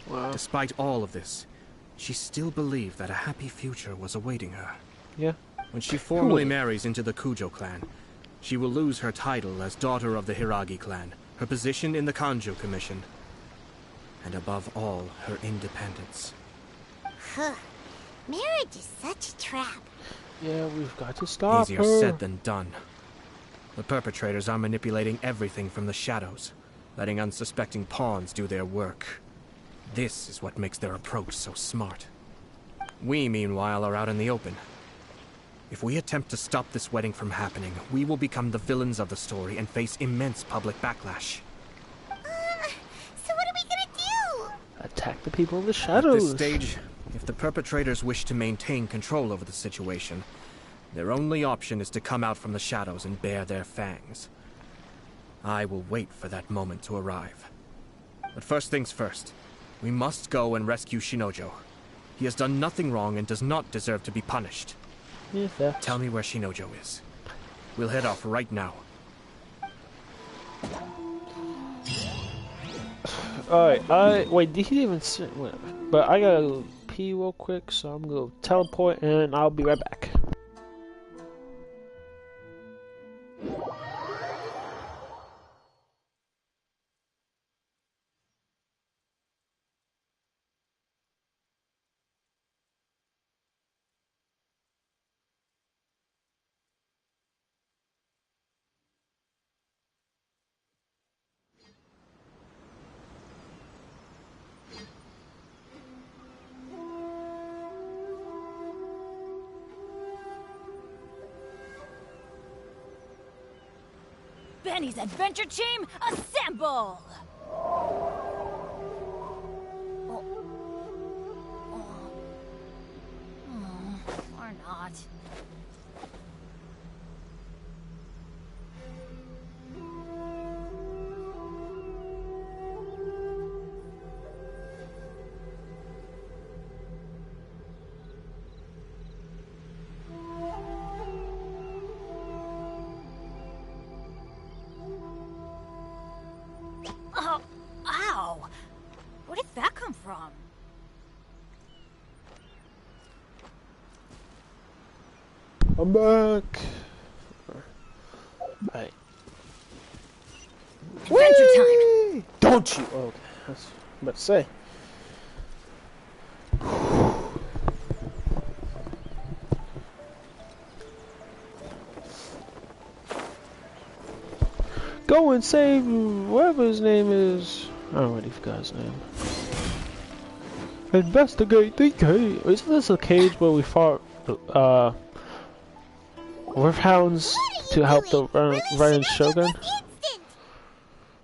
Wow. Despite all of this, she still believed that a happy future was awaiting her. Yeah. When she formally marries into the Kujo clan, she will lose her title as daughter of the Hiragi clan, her position in the Kanjo Commission, and above all, her independence. Huh. Marriage is such a trap. Yeah, we've got to stop Easier her. said than done. The perpetrators are manipulating everything from the shadows, letting unsuspecting pawns do their work. This is what makes their approach so smart. We, meanwhile, are out in the open. If we attempt to stop this wedding from happening, we will become the villains of the story and face immense public backlash. So what are we gonna do? Attack the people of the shadows. At this stage, if the perpetrators wish to maintain control over the situation, their only option is to come out from the shadows and bare their fangs. I will wait for that moment to arrive. But first things first, we must go and rescue Shinojo. He has done nothing wrong and does not deserve to be punished. Yeah, fair. Tell me where Shinojo is. We'll head off right now. Alright, wait, did he even say, whatever. But I gotta go pee real quick, so I'm gonna teleport and I'll be right back. Benny's adventure team, assemble! not. Oh, ow! Where did that come from? I'm back. Alright. Adventure time! Don't you? Oh, okay. That's what I'm about to say. Go and save whatever his name is. I already forgot his name. Investigate the cage. Isn't this a cage where we fought Wolfhounds to help the Ryan Shogun?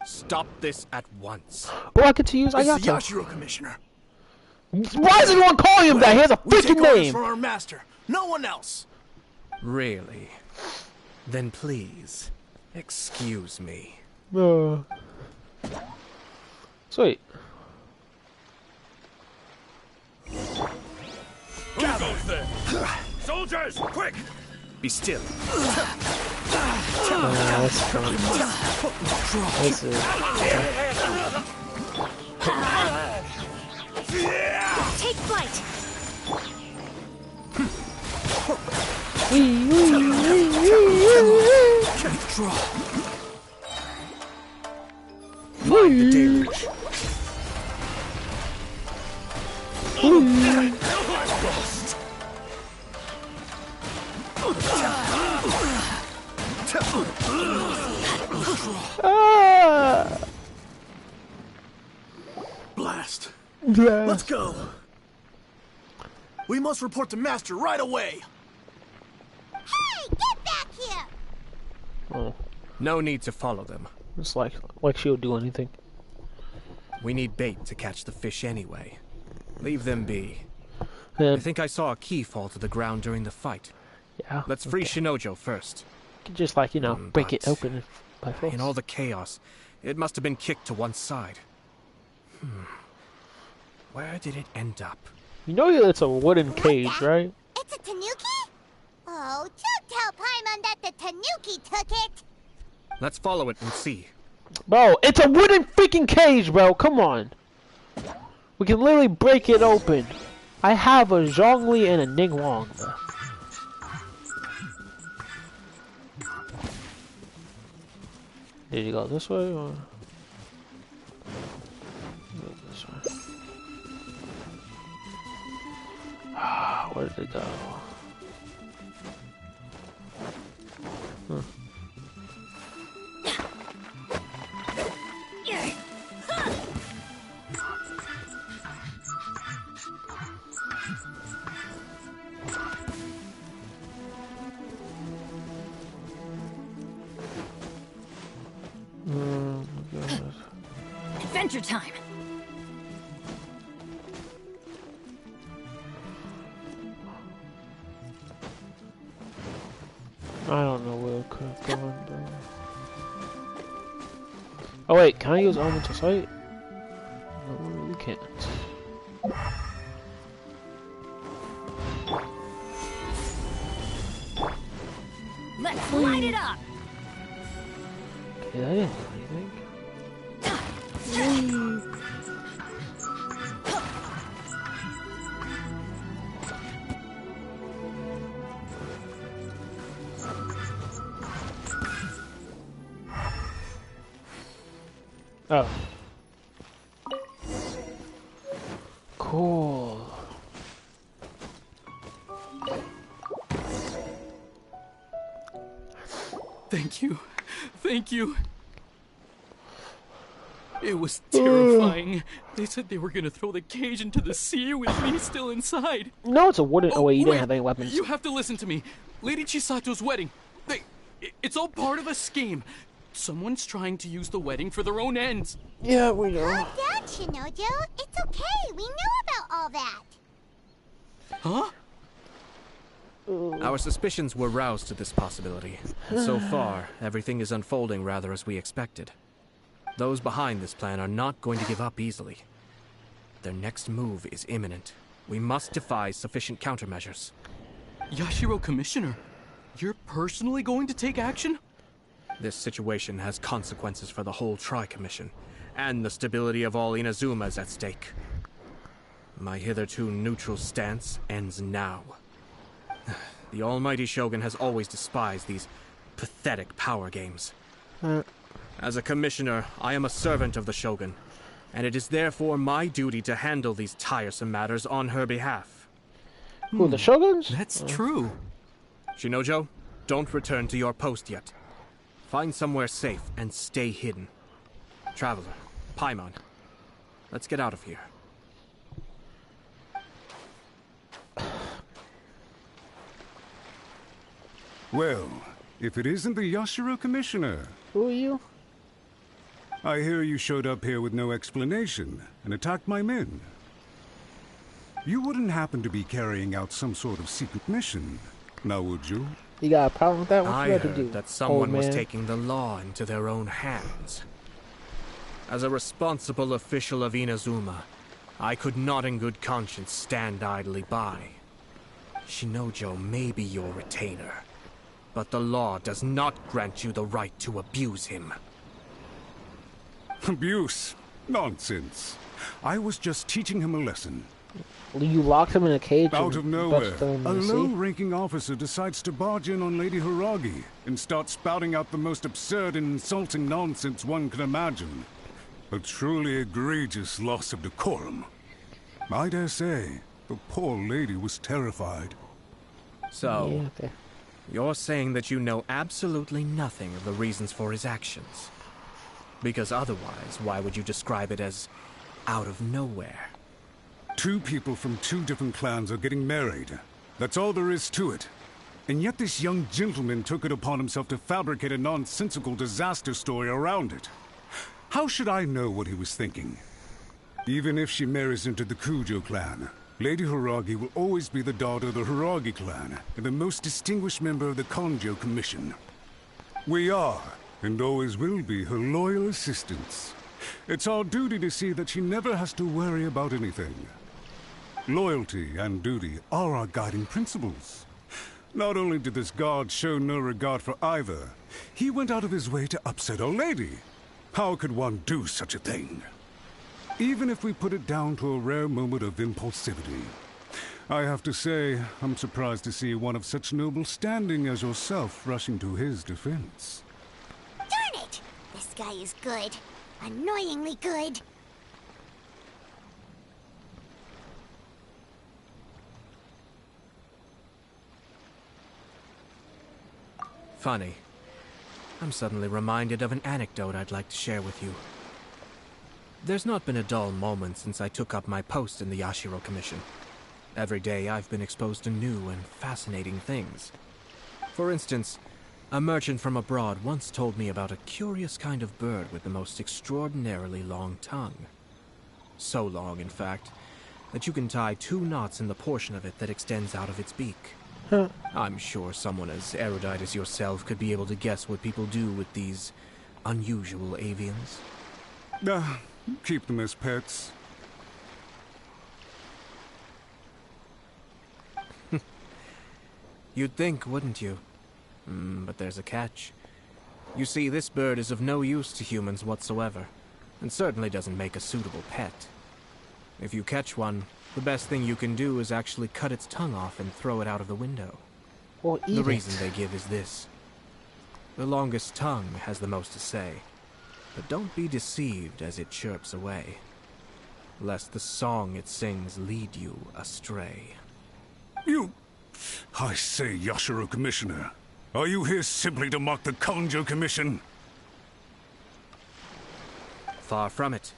Stop this at once. Oh, I get to use This is Ayato. Yashiro, Commissioner. Why is everyone calling him that? He has a We take freaking orders name. from our master. No one else. Really? Then please, excuse me. Sweet. Gather there! Soldiers, quick! Be still. That's fun. This is... Take flight. Find the deluge. Blast. Blast. Let's go. We must report to Master right away. Hey, get back here! Oh, No need to follow them. it's like she'll do anything. We need bait to catch the fish anyway. Leave them be. Yeah. I think I saw a key fall to the ground during the fight. Yeah. Let's free Shinojo first. Just like, you know, break it open by force. In all the chaos, it must have been kicked to one side. Where did it end up? You know it's a wooden cage, right? It's a tanuki? Oh, don't tell Paimon that the tanuki took it! Let's follow it and see. Bro, it's a wooden freaking cage, bro. Come on. We can literally break it open. I have a Zhongli and a Ningguang, bro. Did you go this way or? Go this way. Ah, where did it go? Huh. Adventure time. I don't know where it could have gone down. Oh wait, can I use elemental sight? No, we can't. Let's light it up. Okay, I didn't do anything. Oh. Cool. Thank you. Thank you. It was terrifying. They said they were gonna throw the cage into the sea with me still inside. No, it's a wooden. Oh, wait, you wait. didn't have any weapons. You have to listen to me. Lady Chisato's wedding. It's all part of a scheme. Someone's trying to use the wedding for their own ends. Yeah, we know. Calm down, Shinojo. It's okay. We know about all that. Huh? Our suspicions were roused to this possibility, and so far, everything is unfolding rather as we expected. Those behind this plan are not going to give up easily. Their next move is imminent. We must devise sufficient countermeasures. Yashiro Commissioner, you're personally going to take action? This situation has consequences for the whole Tri-Commission, and the stability of all Inazuma is at stake. My hitherto neutral stance ends now. The almighty Shogun has always despised these pathetic power games. As a commissioner, I am a servant of the Shogun, and it is therefore my duty to handle these tiresome matters on her behalf. Who, the Shoguns? That's true. Shinojo, don't return to your post yet. Find somewhere safe and stay hidden. Traveler, Paimon, let's get out of here. Well, if it isn't the Yashiro Commissioner. Who are you? I hear you showed up here with no explanation and attacked my men. You wouldn't happen to be carrying out some sort of secret mission, now would you? You got a problem with that? What I you got to heard do? that someone was man? taking the law into their own hands. As a responsible official of Inazuma, I could not in good conscience stand idly by. Shinojo may be your retainer, but the law does not grant you the right to abuse him. Abuse? Nonsense. I was just teaching him a lesson. You locked him in a cage. Out of nowhere, busted him a in the sea? low-ranking officer decides to barge in on Lady Hiragi and start spouting out the most absurd and insulting nonsense one can imagine. A truly egregious loss of decorum. I dare say, the poor lady was terrified. So, Yeah, okay. you're saying that you know absolutely nothing of the reasons for his actions. Because otherwise, why would you describe it as out of nowhere? Two people from two different clans are getting married. That's all there is to it. And yet this young gentleman took it upon himself to fabricate a nonsensical disaster story around it. How should I know what he was thinking? Even if she marries into the Kujo clan, Lady Hiragi will always be the daughter of the Hiragi clan and the most distinguished member of the Kanjo Commission. We are, and always will be, her loyal assistants. It's our duty to see that she never has to worry about anything. Loyalty and duty are our guiding principles. Not only did this guard show no regard for either, he went out of his way to upset our lady. How could one do such a thing? Even if we put it down to a rare moment of impulsivity. I have to say, I'm surprised to see one of such noble standing as yourself rushing to his defense. Darn it! This guy is good. Annoyingly good. Funny. I'm suddenly reminded of an anecdote I'd like to share with you. There's not been a dull moment since I took up my post in the Yashiro Commission. Every day I've been exposed to new and fascinating things. For instance, a merchant from abroad once told me about a curious kind of bird with the most extraordinarily long tongue. So long, in fact, that you can tie 2 knots in the portion of it that extends out of its beak. I'm sure someone as erudite as yourself could be able to guess what people do with these unusual avians. Keep them as pets. You'd think, wouldn't you? But there's a catch. You see, this bird is of no use to humans whatsoever, and certainly doesn't make a suitable pet. If you catch one, the best thing you can do is actually cut its tongue off and throw it out of the window. Or eat The it. reason they give is this. The longest tongue has the most to say, but don't be deceived as it chirps away, lest the song it sings lead you astray. I say, Yashiro Commissioner, are you here simply to mock the Kanjo Commission? Far from it.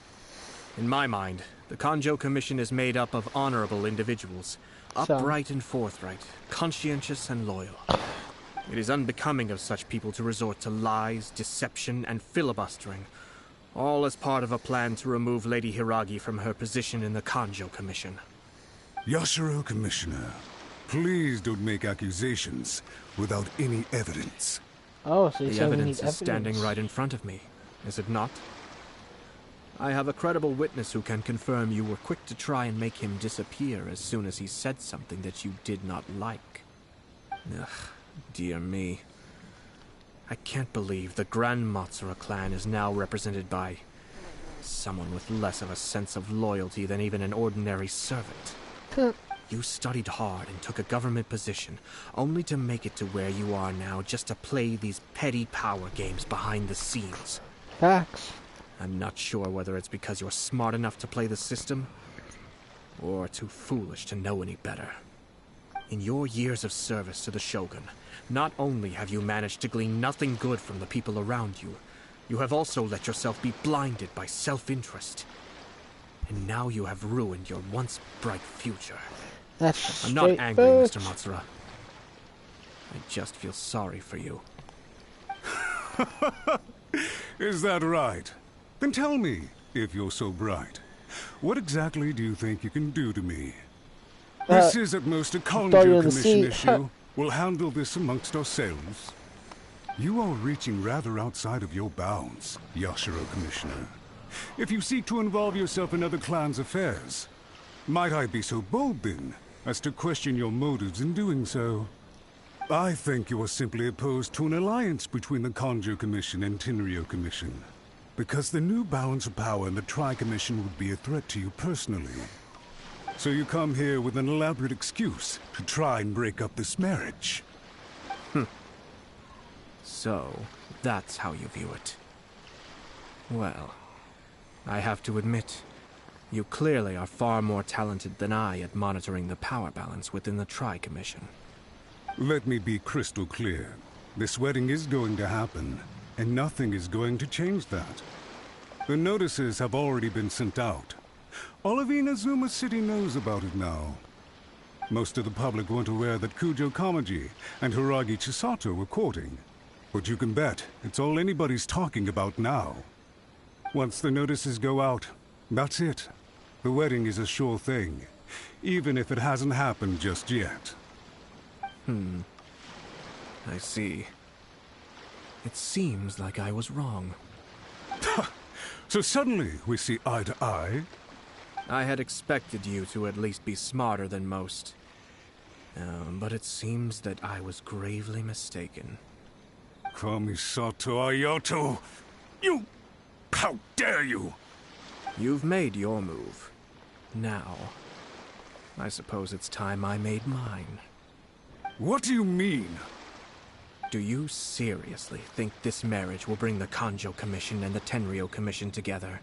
In my mind, the Kanjo Commission is made up of honorable individuals, upright and forthright, conscientious and loyal. It is unbecoming of such people to resort to lies, deception, and filibustering, all as part of a plan to remove Lady Hiragi from her position in the Kanjo Commission. Yashiro Commissioner, Please don't make accusations without any evidence. Oh, so you're The saying we need evidence is standing evidence. right in front of me, is it not? I have a credible witness who can confirm you were quick to try and make him disappear as soon as he said something that you did not like. Ugh, dear me. I can't believe the Grand Motsura clan is now represented by someone with less of a sense of loyalty than even an ordinary servant. You studied hard and took a government position, only to make it to where you are now just to play these petty power games behind the scenes. Facts. I'm not sure whether it's because you're smart enough to play the system, or too foolish to know any better. In your years of service to the Shogun, not only have you managed to glean nothing good from the people around you, you have also let yourself be blinded by self-interest. And now you have ruined your once bright future. That's I'm not straight angry, bitch. Mr. Matsura. I just feel sorry for you. Is that right? Then tell me, if you're so bright, what exactly do you think you can do to me? This is at most a Conjo Commission issue. We'll handle this amongst ourselves. You are reaching rather outside of your bounds, Yashiro Commissioner. If you seek to involve yourself in other clans' affairs, might I be so bold then, as to question your motives in doing so? I think you are simply opposed to an alliance between the Conjo Commission and Tenryo Commission, because the new balance of power in the Tri-Commission would be a threat to you personally. So you come here with an elaborate excuse to try and break up this marriage. So, that's how you view it. Well, I have to admit, you clearly are far more talented than I at monitoring the power balance within the Tri-Commission. Let me be crystal clear. This wedding is going to happen, and nothing is going to change that. The notices have already been sent out. All of Inazuma City knows about it now. Most of the public weren't aware that Kujo Kamaji and Hiragi Chisato were courting. But you can bet it's all anybody's talking about now. Once the notices go out, that's it. The wedding is a sure thing, even if it hasn't happened just yet. I see. It seems like I was wrong. So suddenly we see eye to eye? I had expected you to at least be smarter than most. But it seems that I was gravely mistaken. Kamisato Ayato! You... How dare you! You've made your move. Now, I suppose it's time I made mine. What do you mean? Do you seriously think this marriage will bring the Conjo Commission and the Tenryo Commission together?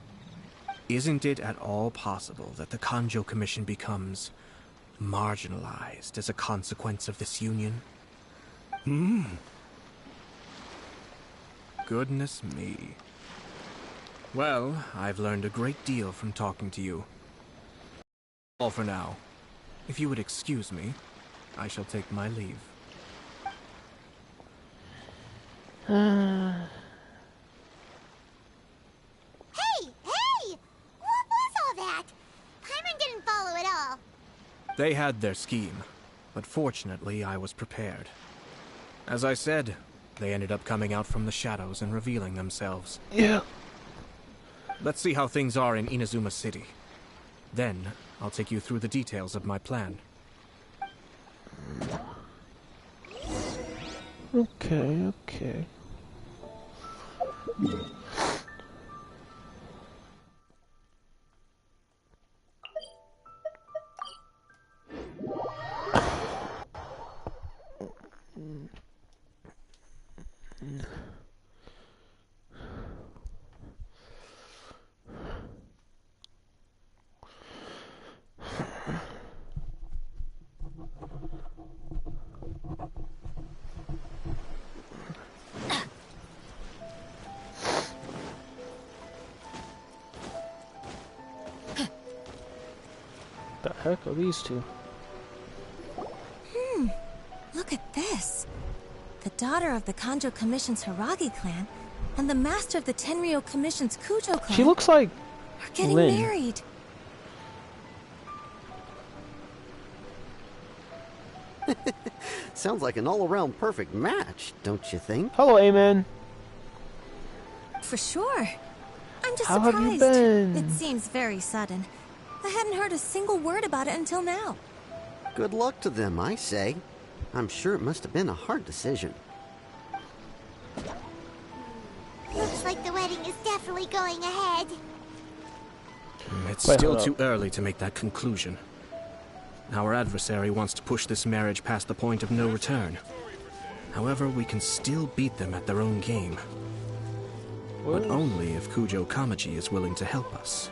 Isn't it at all possible that the Conjo Commission becomes marginalized as a consequence of this union? Goodness me. Well, I've learned a great deal from talking to you. All for now. If you would excuse me, I shall take my leave. Hey! What was all that? Paimon didn't follow at all. They had their scheme, but fortunately I was prepared. As I said, they ended up coming out from the shadows and revealing themselves. Yeah. Let's see how things are in Inazuma City. Then, I'll take you through the details of my plan. Okay. The heck are these two? Look at this. The daughter of the Kanjo Commission's Hiragi clan and the master of the Tenryo Commission's Kujo clan She looks like are getting Lin. married. Sounds like an all-around perfect match, don't you think? Hello, Amen. For sure. I'm just How surprised. have you been? It seems very sudden. I hadn't heard a single word about it until now. Good luck to them, I say. I'm sure it must have been a hard decision. Looks like the wedding is definitely going ahead. It's still too early to make that conclusion. Our adversary wants to push this marriage past the point of no return. However, we can still beat them at their own game. But only if Kujo Kamaji is willing to help us.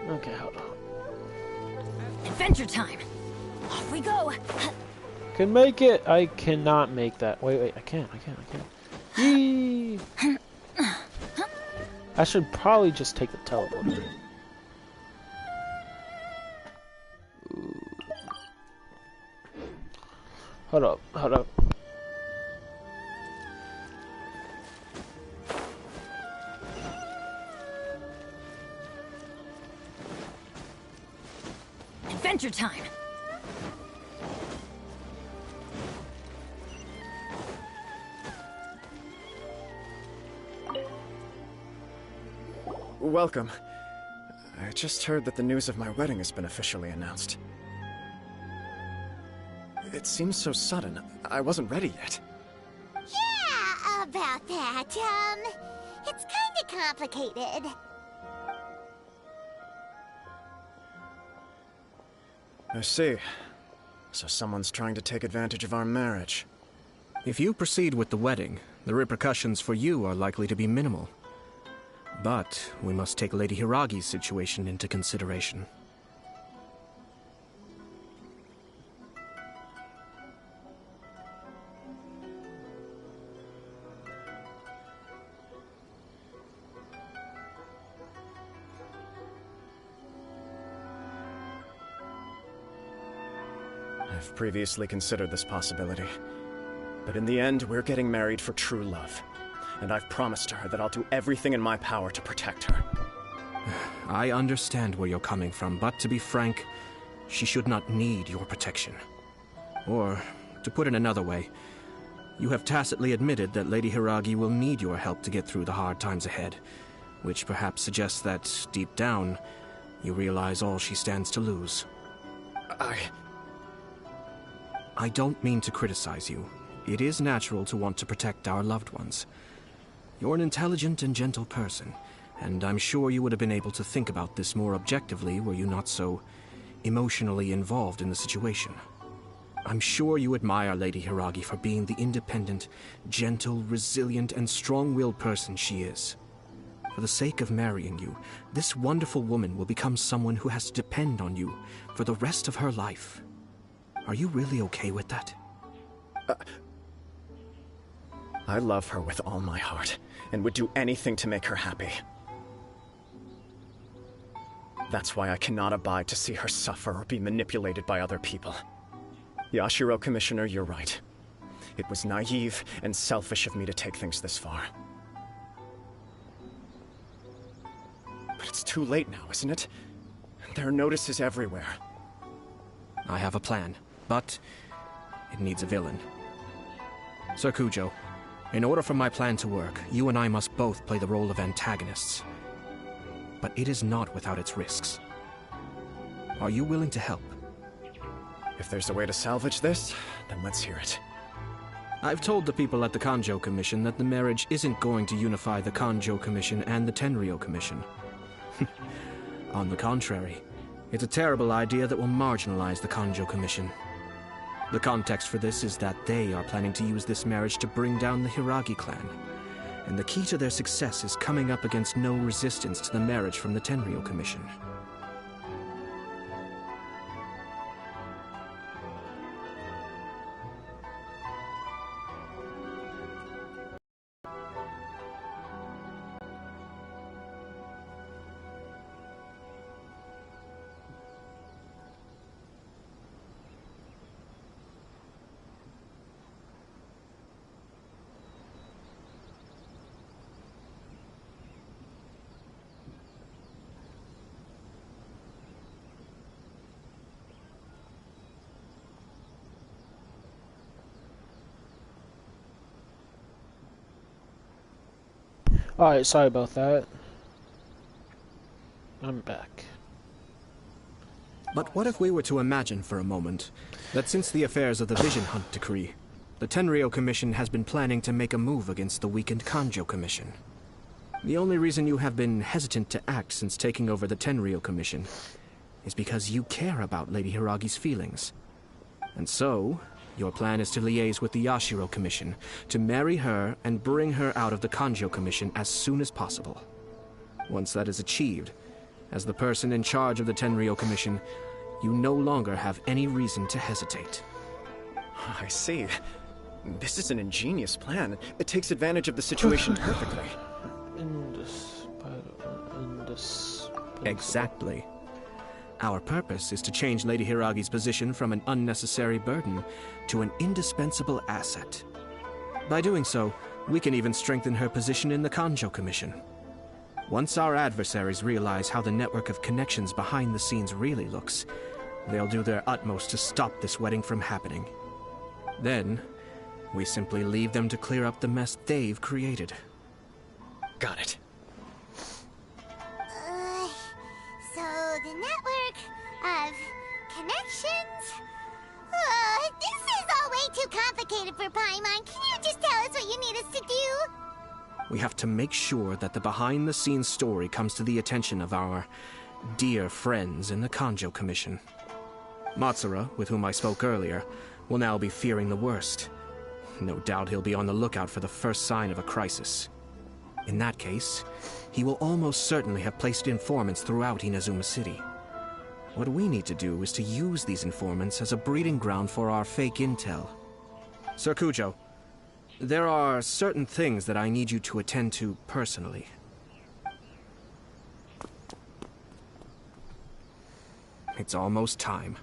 Okay, hold on. Adventure time. Off we go. Can make it. I cannot make that. Wait, I can't. Yee! I should probably just take the teleporter. Hold up. Adventure time. Welcome. I just heard that the news of my wedding has been officially announced. It seems so sudden. I wasn't ready yet. Yeah, about that. It's kinda complicated. I see. So someone's trying to take advantage of our marriage. If you proceed with the wedding, the repercussions for you are likely to be minimal. But we must take Lady Hiragi's situation into consideration. I've previously considered this possibility. But in the end, we're getting married for true love. And I've promised her that I'll do everything in my power to protect her. I understand where you're coming from, but to be frank, she should not need your protection. Or, to put it another way, you have tacitly admitted that Lady Hiragi will need your help to get through the hard times ahead, which perhaps suggests that, deep down, you realize all she stands to lose. I don't mean to criticize you. It is natural to want to protect our loved ones. You're an intelligent and gentle person, and I'm sure you would have been able to think about this more objectively were you not so emotionally involved in the situation. I'm sure you admire Lady Hiragi for being the independent, gentle, resilient, and strong-willed person she is. For the sake of marrying you, this wonderful woman will become someone who has to depend on you for the rest of her life. Are you really okay with that? I love her with all my heart, and would do anything to make her happy. That's why I cannot abide to see her suffer or be manipulated by other people. Yashiro, Commissioner, you're right. It was naive and selfish of me to take things this far. But it's too late now, isn't it? There are notices everywhere. I have a plan, but it needs a villain. Sir Kujo, in order for my plan to work, you and I must both play the role of antagonists. But it is not without its risks. Are you willing to help? If there's a way to salvage this, then let's hear it. I've told the people at the Kanjo Commission that the marriage isn't going to unify the Kanjo Commission and the Tenryou Commission. On the contrary, it's a terrible idea that will marginalize the Kanjo Commission. The context for this is that they are planning to use this marriage to bring down the Hiragi clan. And the key to their success is coming up against no resistance to the marriage from the Tenryou Commission. Alright, sorry about that. I'm back. But what if we were to imagine for a moment that since the affairs of the Vision Hunt Decree, the Tenryou Commission has been planning to make a move against the weakened Kanjo Commission? The only reason you have been hesitant to act since taking over the Tenryou Commission is because you care about Lady Hiragi's feelings. And so, your plan is to liaise with the Yashiro Commission, to marry her and bring her out of the Kanjo Commission as soon as possible. Once that is achieved, as the person in charge of the Tenryou Commission, you no longer have any reason to hesitate. I see. This is an ingenious plan. It takes advantage of the situation perfectly. Exactly. Our purpose is to change Lady Hiragi's position from an unnecessary burden to an indispensable asset. By doing so, we can even strengthen her position in the Kanjo Commission. Once our adversaries realize how the network of connections behind the scenes really looks, they'll do their utmost to stop this wedding from happening. Then, we simply leave them to clear up the mess they've created. Got it. So the network of connections? This is all way too complicated for Paimon. Can you just tell us what you need us to do? We have to make sure that the behind-the-scenes story comes to the attention of our dear friends in the Kanjo Commission. Matsura, with whom I spoke earlier, will now be fearing the worst. No doubt he'll be on the lookout for the first sign of a crisis. In that case, he will almost certainly have placed informants throughout Inazuma City. What we need to do is to use these informants as a breeding ground for our fake intel. Sir Kujo, there are certain things that I need you to attend to personally. It's almost time.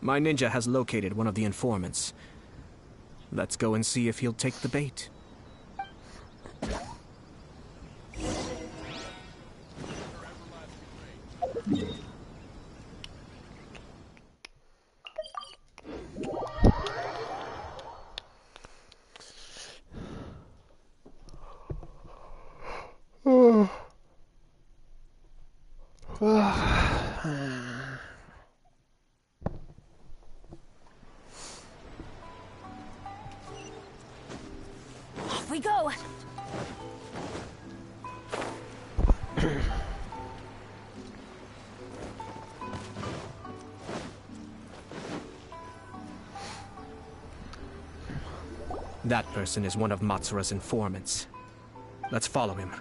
My ninja has located one of the informants. Let's go and see if he'll take the bait. Off we go. That person is one of Matsura's informants. Let's follow him.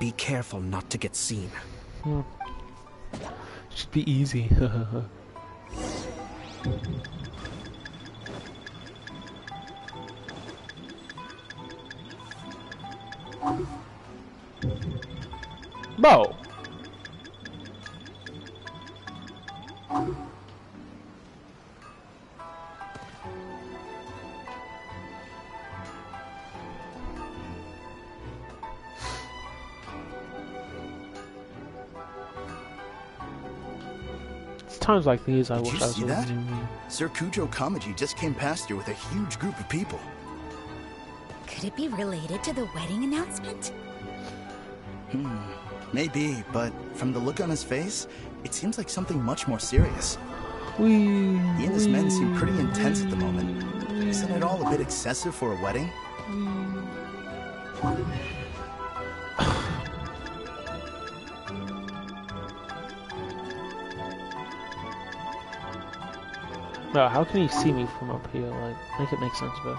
Be careful not to get seen. Should be easy. Bo. It's times like these I wish I was see that? with Sir Kujo Kamaji just came past here with a huge group of people. Could it be related to the wedding announcement? Maybe, but from the look on his face, it seems like something much more serious. He and his men seem pretty intense at the moment. Isn't it all a bit excessive for a wedding? No, how can he see me from up here? Like, make it make sense, bro.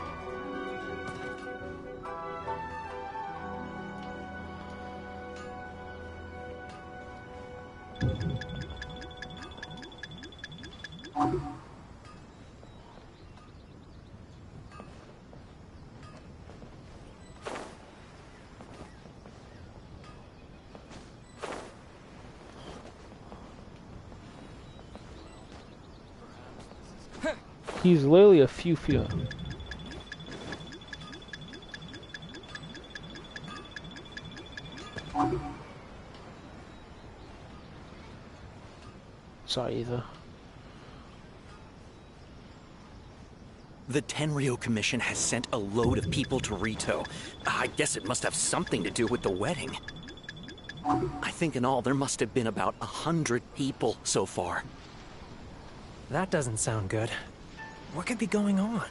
He's literally a few feet up. Sorry, either. The Tenryo Commission has sent a load of people to Rito. I guess it must have something to do with the wedding. I think in all there must have been about 100 people so far. That doesn't sound good. What could be going on?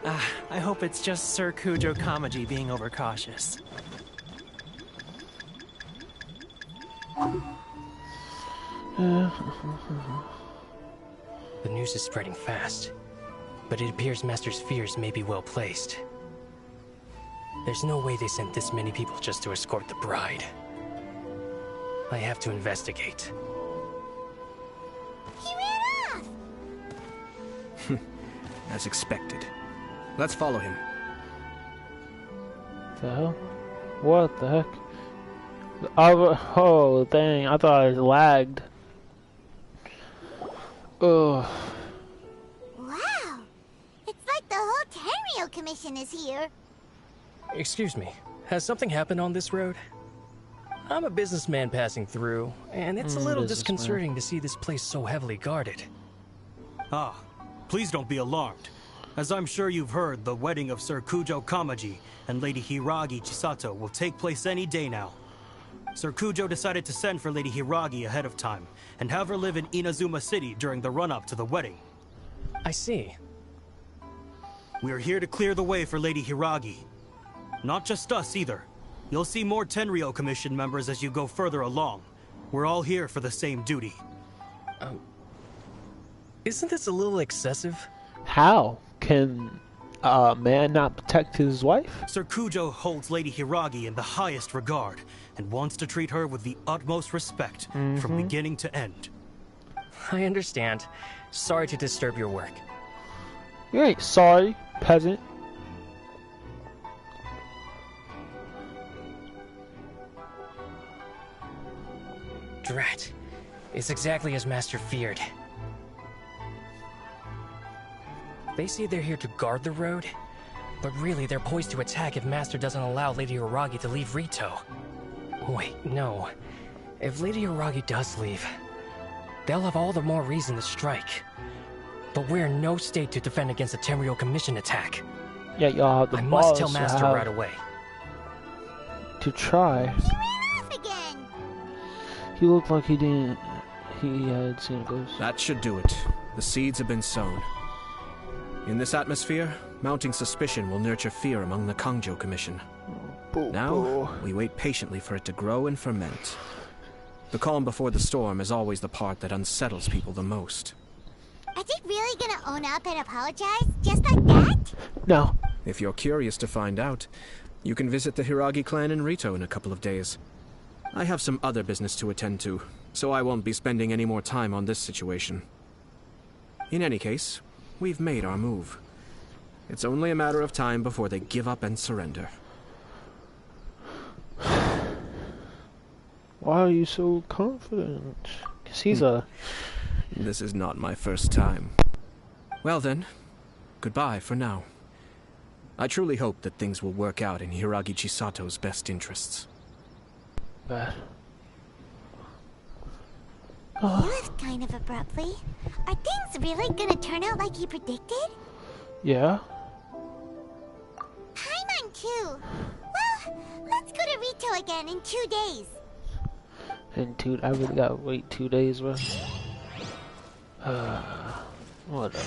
I hope it's just Sir Kujo Kamaji being overcautious. The news is spreading fast, but it appears Master's fears may be well placed. There's no way they sent this many people just to escort the bride. I have to investigate. He ran off! As expected. Let's follow him. The hell? What the heck? Oh, dang. I thought I lagged. Ugh. Wow! It's like the whole Tenryo Commission is here. Excuse me, has something happened on this road? I'm a businessman passing through, and it's a little disconcerting to see this place so heavily guarded. Ah, please don't be alarmed. As I'm sure you've heard, the wedding of Sir Kujo Kamaji and Lady Hiragi Chisato will take place any day now. Sir Kujo decided to send for Lady Hiragi ahead of time and have her live in Inazuma City during the run-up to the wedding. I see. We are here to clear the way for Lady Hiragi. Not just us either. You'll see more Tenryo Commission members as you go further along. We're all here for the same duty. Isn't this a little excessive? How can a man not protect his wife? Sir Kujo holds Lady Hiragi in the highest regard and wants to treat her with the utmost respect from beginning to end. I understand. Sorry to disturb your work. You ain't sorry, peasant. Drat. It's exactly as Master feared. They say they're here to guard the road, but really they're poised to attack if Master doesn't allow Lady Hiragi to leave Rito. Wait, no. If Lady Hiragi does leave, they'll have all the more reason to strike. But we're in no state to defend against a Tenryo Commission attack. Yeah, y'all have the I must tell balls Master right away. To try. He ran off again! He looked like he didn't. He had seen a ghost. That should do it. The seeds have been sown. In this atmosphere, mounting suspicion will nurture fear among the Kangjo Commission. Now, we wait patiently for it to grow and ferment. The calm before the storm is always the part that unsettles people the most. Are they really gonna own up and apologize? Just like that? No. If you're curious to find out, you can visit the Hiragi clan in Rito in a couple of days. I have some other business to attend to, so I won't be spending any more time on this situation. In any case, we've made our move. It's only a matter of time before they give up and surrender. Why are you so confident? Because he's This is not my first time. Well then, goodbye for now. I truly hope that things will work out in Hiragi Chisato's best interests. Bad. He left kind of abruptly. Are things really gonna turn out like he predicted? Yeah. Paimon too. Well, let's go to Rito again in 2 days. And I really gotta wait 2 days, bro. Whatever.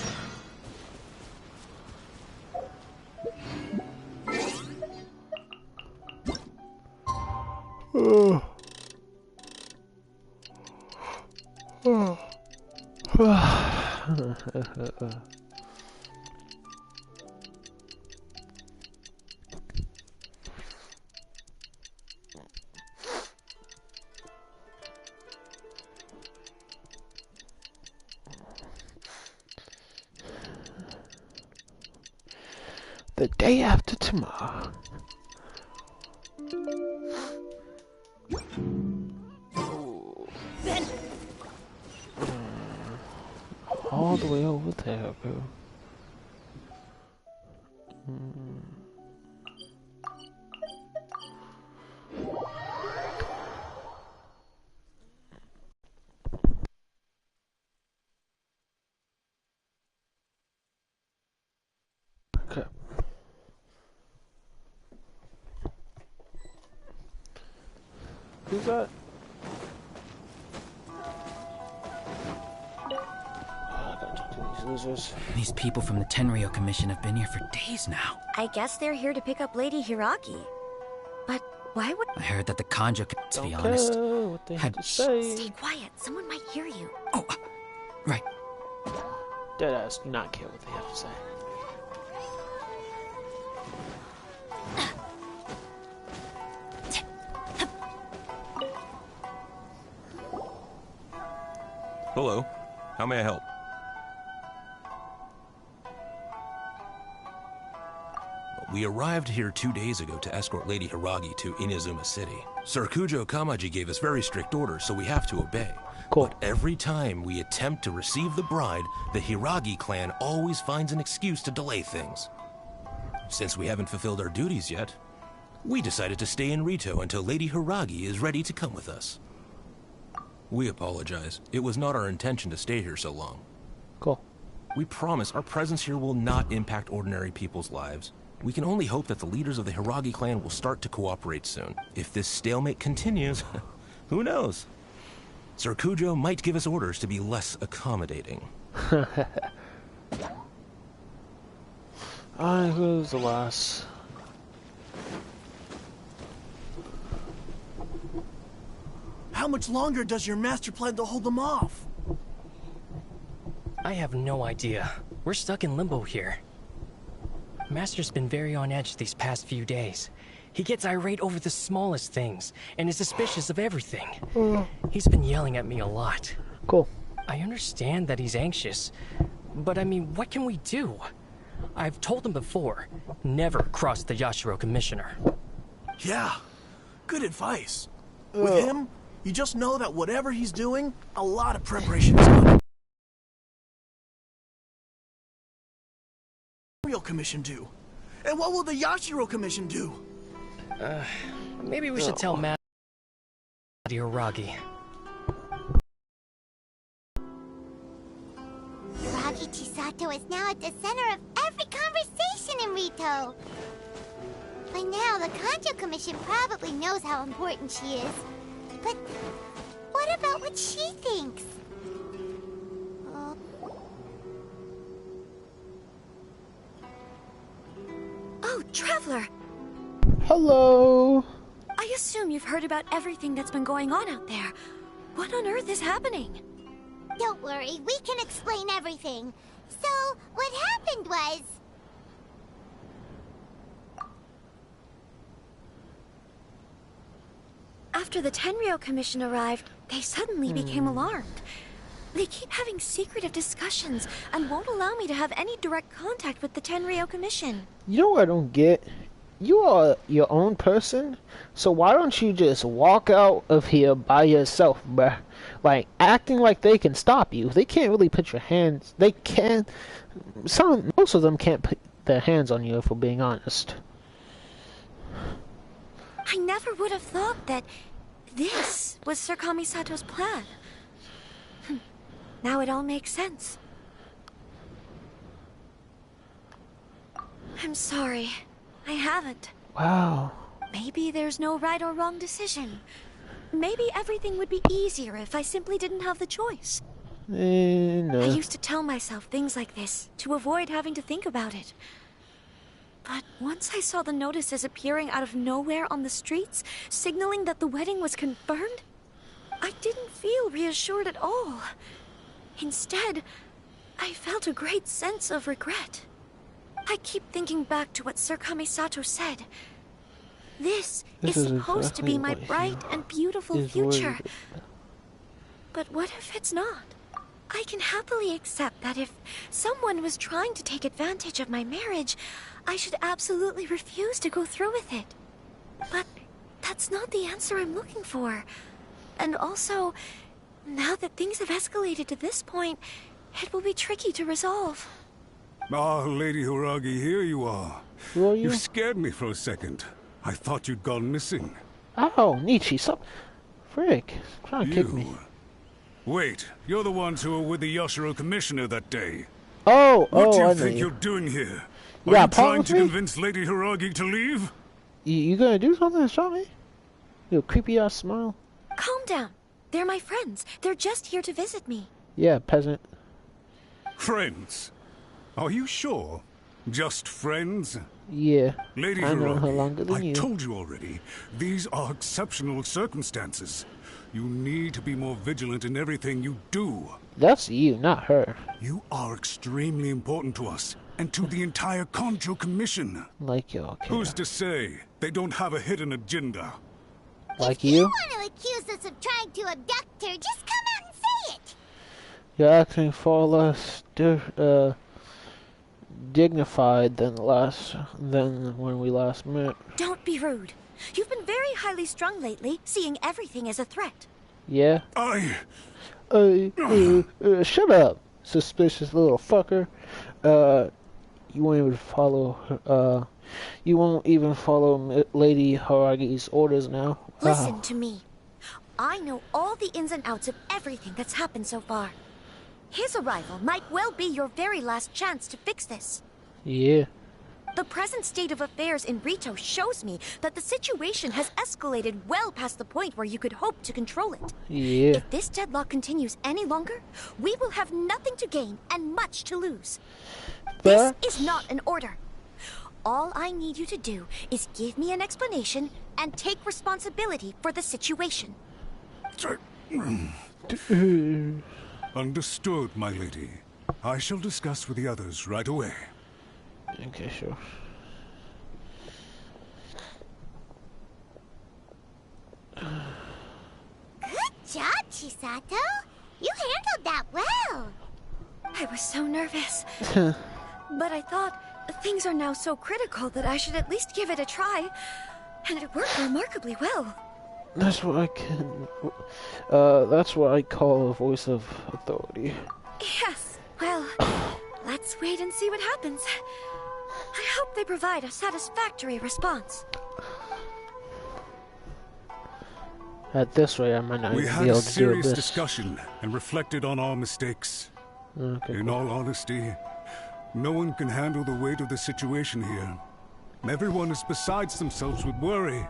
The day after tomorrow. Ben! All the way over there, bro. Who's that? These people from the Tenryou Commission have been here for days now. I guess they're here to pick up Lady Hiragi. But why would... I heard that the Kanjo, to be honest, what they had to say. Stay quiet. Someone might hear you. Oh, right. Deadass do not care what they have to say. Hello. How may I help? We arrived here 2 days ago to escort Lady Hiragi to Inazuma City. Sir Kujo Kamaji gave us very strict orders, so we have to obey. Cool. But every time we attempt to receive the bride, the Hiragi clan always finds an excuse to delay things. Since we haven't fulfilled our duties yet, we decided to stay in Rito until Lady Hiragi is ready to come with us. We apologize. It was not our intention to stay here so long. Cool. We promise our presence here will not impact ordinary people's lives. We can only hope that the leaders of the Hiragi clan will start to cooperate soon. If this stalemate continues, who knows? Sir Kujo might give us orders to be less accommodating. I lose the loss. How much longer does your master plan to hold them off? I have no idea. We're stuck in limbo here. Master's been very on edge these past few days. He gets irate over the smallest things, and is suspicious of everything. He's been yelling at me a lot. Cool. I understand that he's anxious, but I mean, what can we do? I've told him before, never cross the Yashiro Commissioner. Yeah, good advice. With him, you just know that whatever he's doing, a lot of preparation is coming. The Commission do? And what will the Yashiro Commission do? Maybe we should tell Master Hiragi. Hiragi Chisato is now at the center of every conversation in Rito. By now, the Kanjo Commission probably knows how important she is. But what about what she thinks? Oh, Traveler! Hello! I assume you've heard about everything that's been going on out there. What on earth is happening? Don't worry, we can explain everything. So, what happened was... After the Tenryou Commission arrived, they suddenly became alarmed. They keep having secretive discussions and won't allow me to have any direct contact with the Tenryou Commission. You know what I don't get? You are your own person, so why don't you just walk out of here by yourself, bruh? Like, acting like they can stop you. They can't really put your hands... They can't... Most of them can't put their hands on you, if we're being honest. I never would have thought that this was Sir Kamisato's plan. Now it all makes sense. I'm sorry. I haven't. Wow. Maybe there's no right or wrong decision. Maybe everything would be easier if I simply didn't have the choice. No. I used to tell myself things like this to avoid having to think about it. But once I saw the notices appearing out of nowhere on the streets, signaling that the wedding was confirmed, I didn't feel reassured at all. Instead, I felt a great sense of regret. I keep thinking back to what Sir Kamisato said. This is supposed to be my bright and beautiful future. But what if it's not? I can happily accept that if someone was trying to take advantage of my marriage, I should absolutely refuse to go through with it. But that's not the answer I'm looking for. And also, now that things have escalated to this point, it will be tricky to resolve. Ah, Lady Hiragi, here you are. Who are you? You scared me for a second. I thought you'd gone missing. Oh, Nietzsche, stop. Frick, trying to kick me. Wait, you're the ones who were with the Yashiro Commissioner that day. Oh, what do you I think know you're doing here? You Are got you a problem trying with to me? convince Lady Hiragi to leave? You gonna do something to stop me? You creepy ass smile. Calm down. They're my friends. They're just here to visit me. Yeah, peasant. Friends? Are you sure? Just friends? Yeah. Lady I know her longer Hiroki, than I you. told you already. These are exceptional circumstances. You need to be more vigilant in everything you do. That's you, not her. You are extremely important to us, and to the entire Konjo Commission. Like you, okay. Who's to say they don't have a hidden agenda? Like If you? you want to accuse us of trying to abduct her, just come out and say it. You're acting far less dignified than when we last met. Don't be rude. You've been very highly strung lately, seeing everything as a threat. Yeah? Shut up, suspicious little fucker. You won't even follow Lady Hiragi's orders now. Listen to me. I know all the ins and outs of everything that's happened so far. His arrival might well be your very last chance to fix this. Yeah. The present state of affairs in Rito shows me that the situation has escalated well past the point where you could hope to control it. Yeah. If this deadlock continues any longer, we will have nothing to gain and much to lose. This is not an order. All I need you to do is give me an explanation and take responsibility for the situation. Understood, my lady. I shall discuss with the others right away. Okay, sure. Good job, Chisato. You handled that well. I was so nervous. But I thought things are now so critical that I should at least give it a try. And it worked remarkably well. That's what I can... that's what I call a voice of authority. Yes. Well, let's wait and see what happens. I hope they provide a satisfactory response. At this rate, I might not We even had be a able to do serious this. discussion and reflected on our mistakes. Okay, In all honesty, no one can handle the weight of the situation here. Everyone is besides themselves with worry.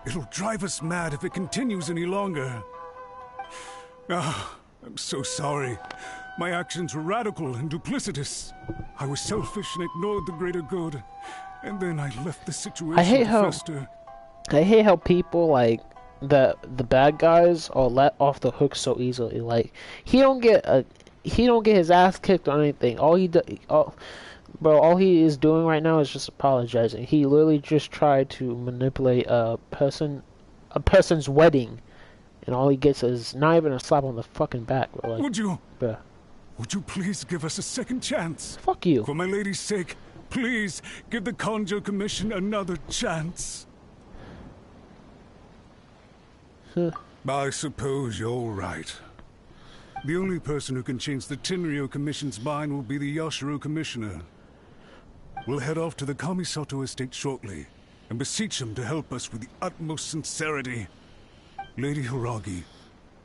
It'll drive us mad if it continues any longer. I'm so sorry. My actions were radical and duplicitous. I was selfish and ignored the greater good. And then I left the situation I hate to fester. I hate how people like the bad guys are let off the hook so easily. Like he don't get his ass kicked or anything. All he is doing right now is just apologizing. He literally just tried to manipulate a person's wedding, and all he gets is not even a slap on the fucking back. Bro. Like, Would you please give us a second chance? Fuck you. For my lady's sake, please give the Konjo Commission another chance. I suppose you're right. The only person who can change the Tenryo Commission's mind will be the Yashiro Commissioner. We'll head off to the Kamisato estate shortly and beseech him to help us with the utmost sincerity. Lady Hiragi,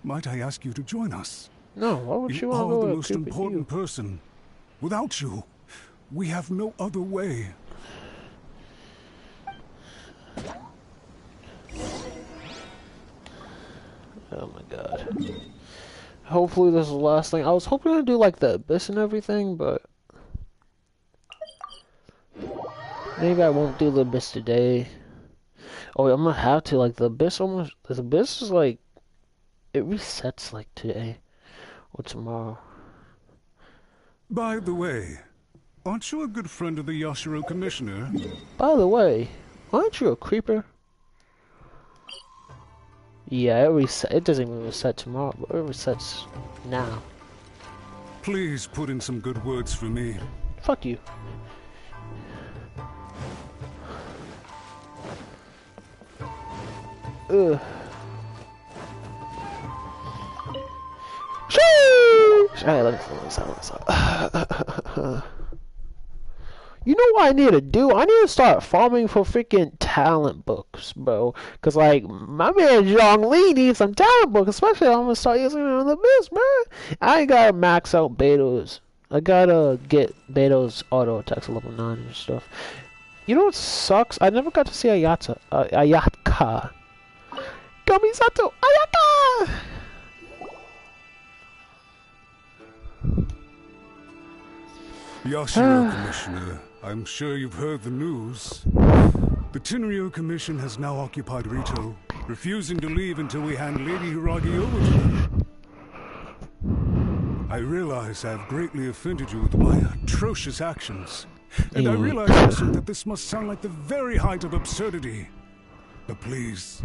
might I ask you to join us? No, why would you want to are go the to most creepy important person. Without you, we have no other way. Oh my god. Hopefully this is the last thing. I was hoping to do like the abyss and everything, but maybe I won't do the abyss today. Oh, I'm gonna have to, like, the abyss is like, it resets like today or tomorrow. By the way, aren't you a good friend of the Yashiro Commissioner? By the way, aren't you a creeper? Yeah, it doesn't even reset tomorrow, but it resets now. Please put in some good words for me. Fuck you. Ugh. Alright, let me pull this out. You know what I need to do? I need to start farming for freaking talent books, bro. Cause like my man Zhong Li needs some talent books, especially I'm gonna start using it on the biz, bro. I ain't gotta max out Beto's. I gotta get Beto's auto attacks level 9 and stuff. You know what sucks? I never got to see Ayato. Ayatka. Kamisato Ayaka! Yashiro, Commissioner, I'm sure you've heard the news. The Tenryo Commission has now occupied Rito, refusing to leave until we hand Lady Hiragi over to them. I realize I've greatly offended you with my atrocious actions. And I realize also that this must sound like the very height of absurdity. But please,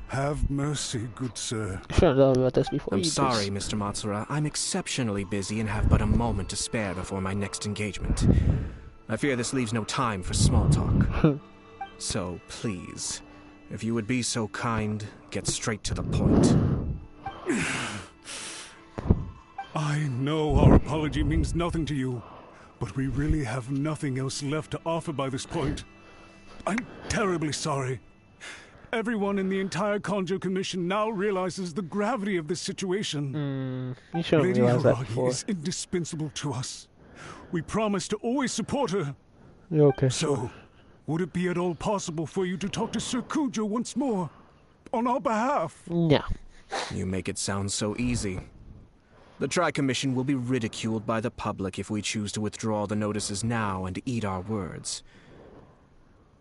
have mercy, good sir. I'm sorry, Mr. Matsura. I'm exceptionally busy and have but a moment to spare before my next engagement. I fear this leaves no time for small talk. So, please, if you would be so kind, get straight to the point. I know our apology means nothing to you, but we really have nothing else left to offer by this point. I'm terribly sorry. Everyone in the entire Kanjo Commission now realizes the gravity of this situation. You shouldn't Lady realize that Hiragi before. is indispensable to us. We promise to always support her. Okay. So, would it be at all possible for you to talk to Sir Kujo once more? On our behalf? No. You make it sound so easy. The Tri-Commission will be ridiculed by the public if we choose to withdraw the notices now and eat our words.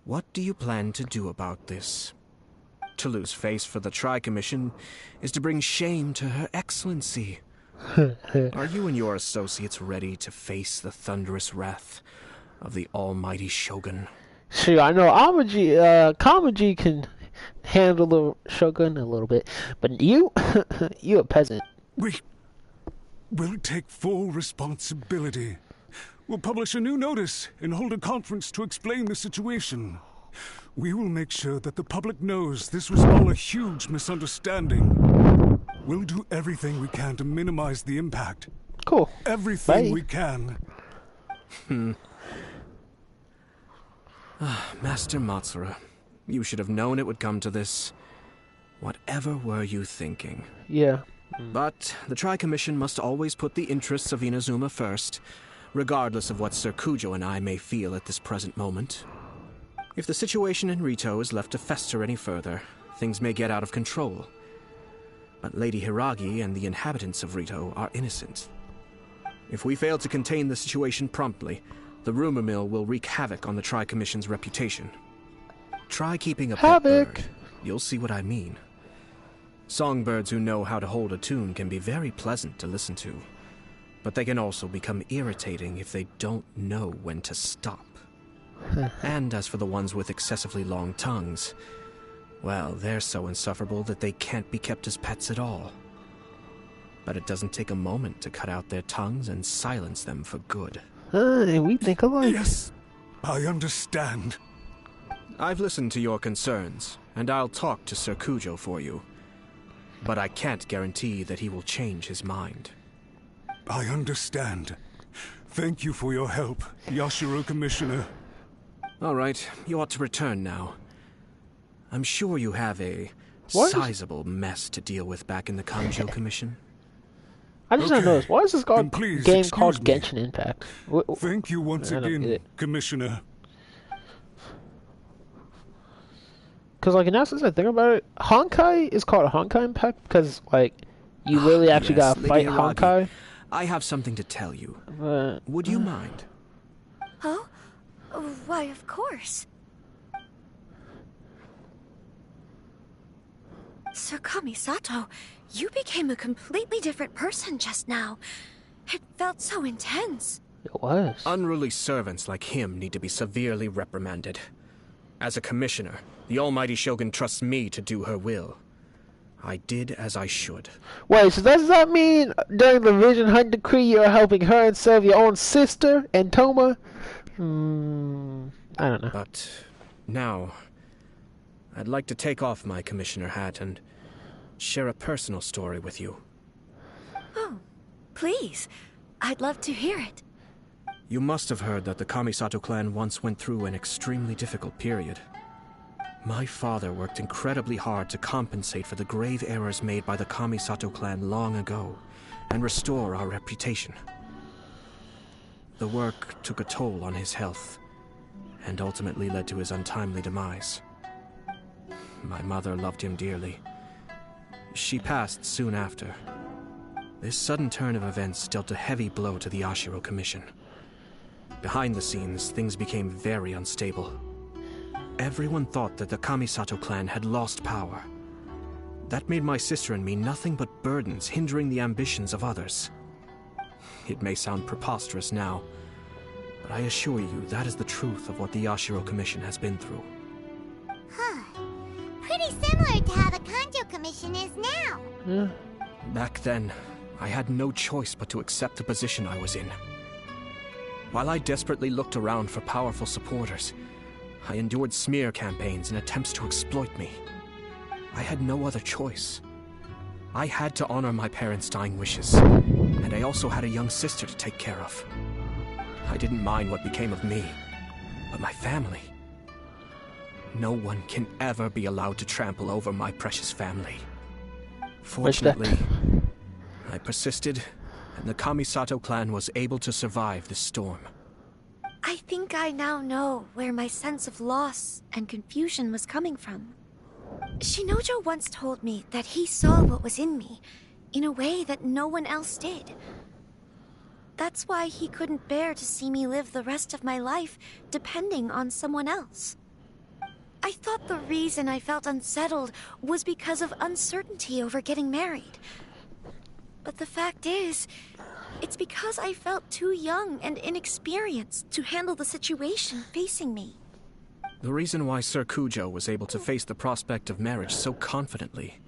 What do you plan to do about this? To lose face for the Tri-Commission is to bring shame to Her Excellency. Are you and your associates ready to face the thunderous wrath of the almighty Shogun? Sure, I know Kamaji can handle the Shogun a little bit, but you, you a peasant. We'll take full responsibility. We'll publish a new notice and hold a conference to explain the situation. We will make sure that the public knows this was all a huge misunderstanding. We'll do everything we can to minimize the impact. Cool. Everything Bye. we can. Master Matsura, you should have known it would come to this. Whatever were you thinking? Yeah. But the Tri-Commission must always put the interests of Inazuma first, regardless of what Sir Kujo and I may feel at this present moment. If the situation in Rito is left to fester any further, things may get out of control. But Lady Hiragi and the inhabitants of Rito are innocent. If we fail to contain the situation promptly, the rumor mill will wreak havoc on the Tri-Commission's reputation. Try keeping a pet bird. You'll see what I mean. Songbirds who know how to hold a tune can be very pleasant to listen to, but they can also become irritating if they don't know when to stop. And as for the ones with excessively long tongues, well, they're so insufferable that they can't be kept as pets at all. But it doesn't take a moment to cut out their tongues and silence them for good. We think alike. Yes, I understand. I've listened to your concerns, and I'll talk to Sir Kujo for you. But I can't guarantee that he will change his mind. I understand. Thank you for your help, Yashiro Commissioner. All right, you ought to return now. I'm sure you have a sizable mess to deal with back in the Kanjo Commission. I just don't know this. Why is this game called me. Genshin Impact? Thank you once again, Commissioner. Because, like, now since I think about it, Honkai is called a Honkai Impact because, like, you really actually gotta fight Hiragi, Honkai. I have something to tell you. Would you mind? Oh? Why, of course. Sir Kamisato, you became a completely different person just now. It felt so intense. It was. Unruly servants like him need to be severely reprimanded. As a commissioner, the almighty Shogun trusts me to do her will. I did as I should. Wait, so does that mean during the Vision Hunt Decree you're helping her and serve your own sister, Antoma? I don't know. But now, I'd like to take off my commissioner hat and share a personal story with you. Oh, please. I'd love to hear it. You must have heard that the Kamisato clan once went through an extremely difficult period. My father worked incredibly hard to compensate for the grave errors made by the Kamisato clan long ago and restore our reputation. The work took a toll on his health and ultimately led to his untimely demise. My mother loved him dearly. She passed soon after. This sudden turn of events dealt a heavy blow to the Yashiro Commission. Behind the scenes, things became very unstable. Everyone thought that the Kamisato clan had lost power. That made my sister and me nothing but burdens, hindering the ambitions of others. It may sound preposterous now, but I assure you that is the truth of what the Yashiro Commission has been through. Huh. Pretty similar to how the Kanjo Commission is now. Yeah. Back then, I had no choice but to accept the position I was in. While I desperately looked around for powerful supporters, I endured smear campaigns and attempts to exploit me. I had no other choice. I had to honor my parents' dying wishes, and I also had a young sister to take care of. I didn't mind what became of me, but my family. No one can ever be allowed to trample over my precious family. Fortunately, I persisted, and the Kamisato clan was able to survive this storm. I think I now know where my sense of loss and confusion was coming from. Shinojo once told me that he saw what was in me in a way that no one else did. That's why he couldn't bear to see me live the rest of my life depending on someone else. I thought the reason I felt unsettled was because of uncertainty over getting married. But the fact is, it's because I felt too young and inexperienced to handle the situation facing me. The reason why Sir Kujo was able to face the prospect of marriage so confidently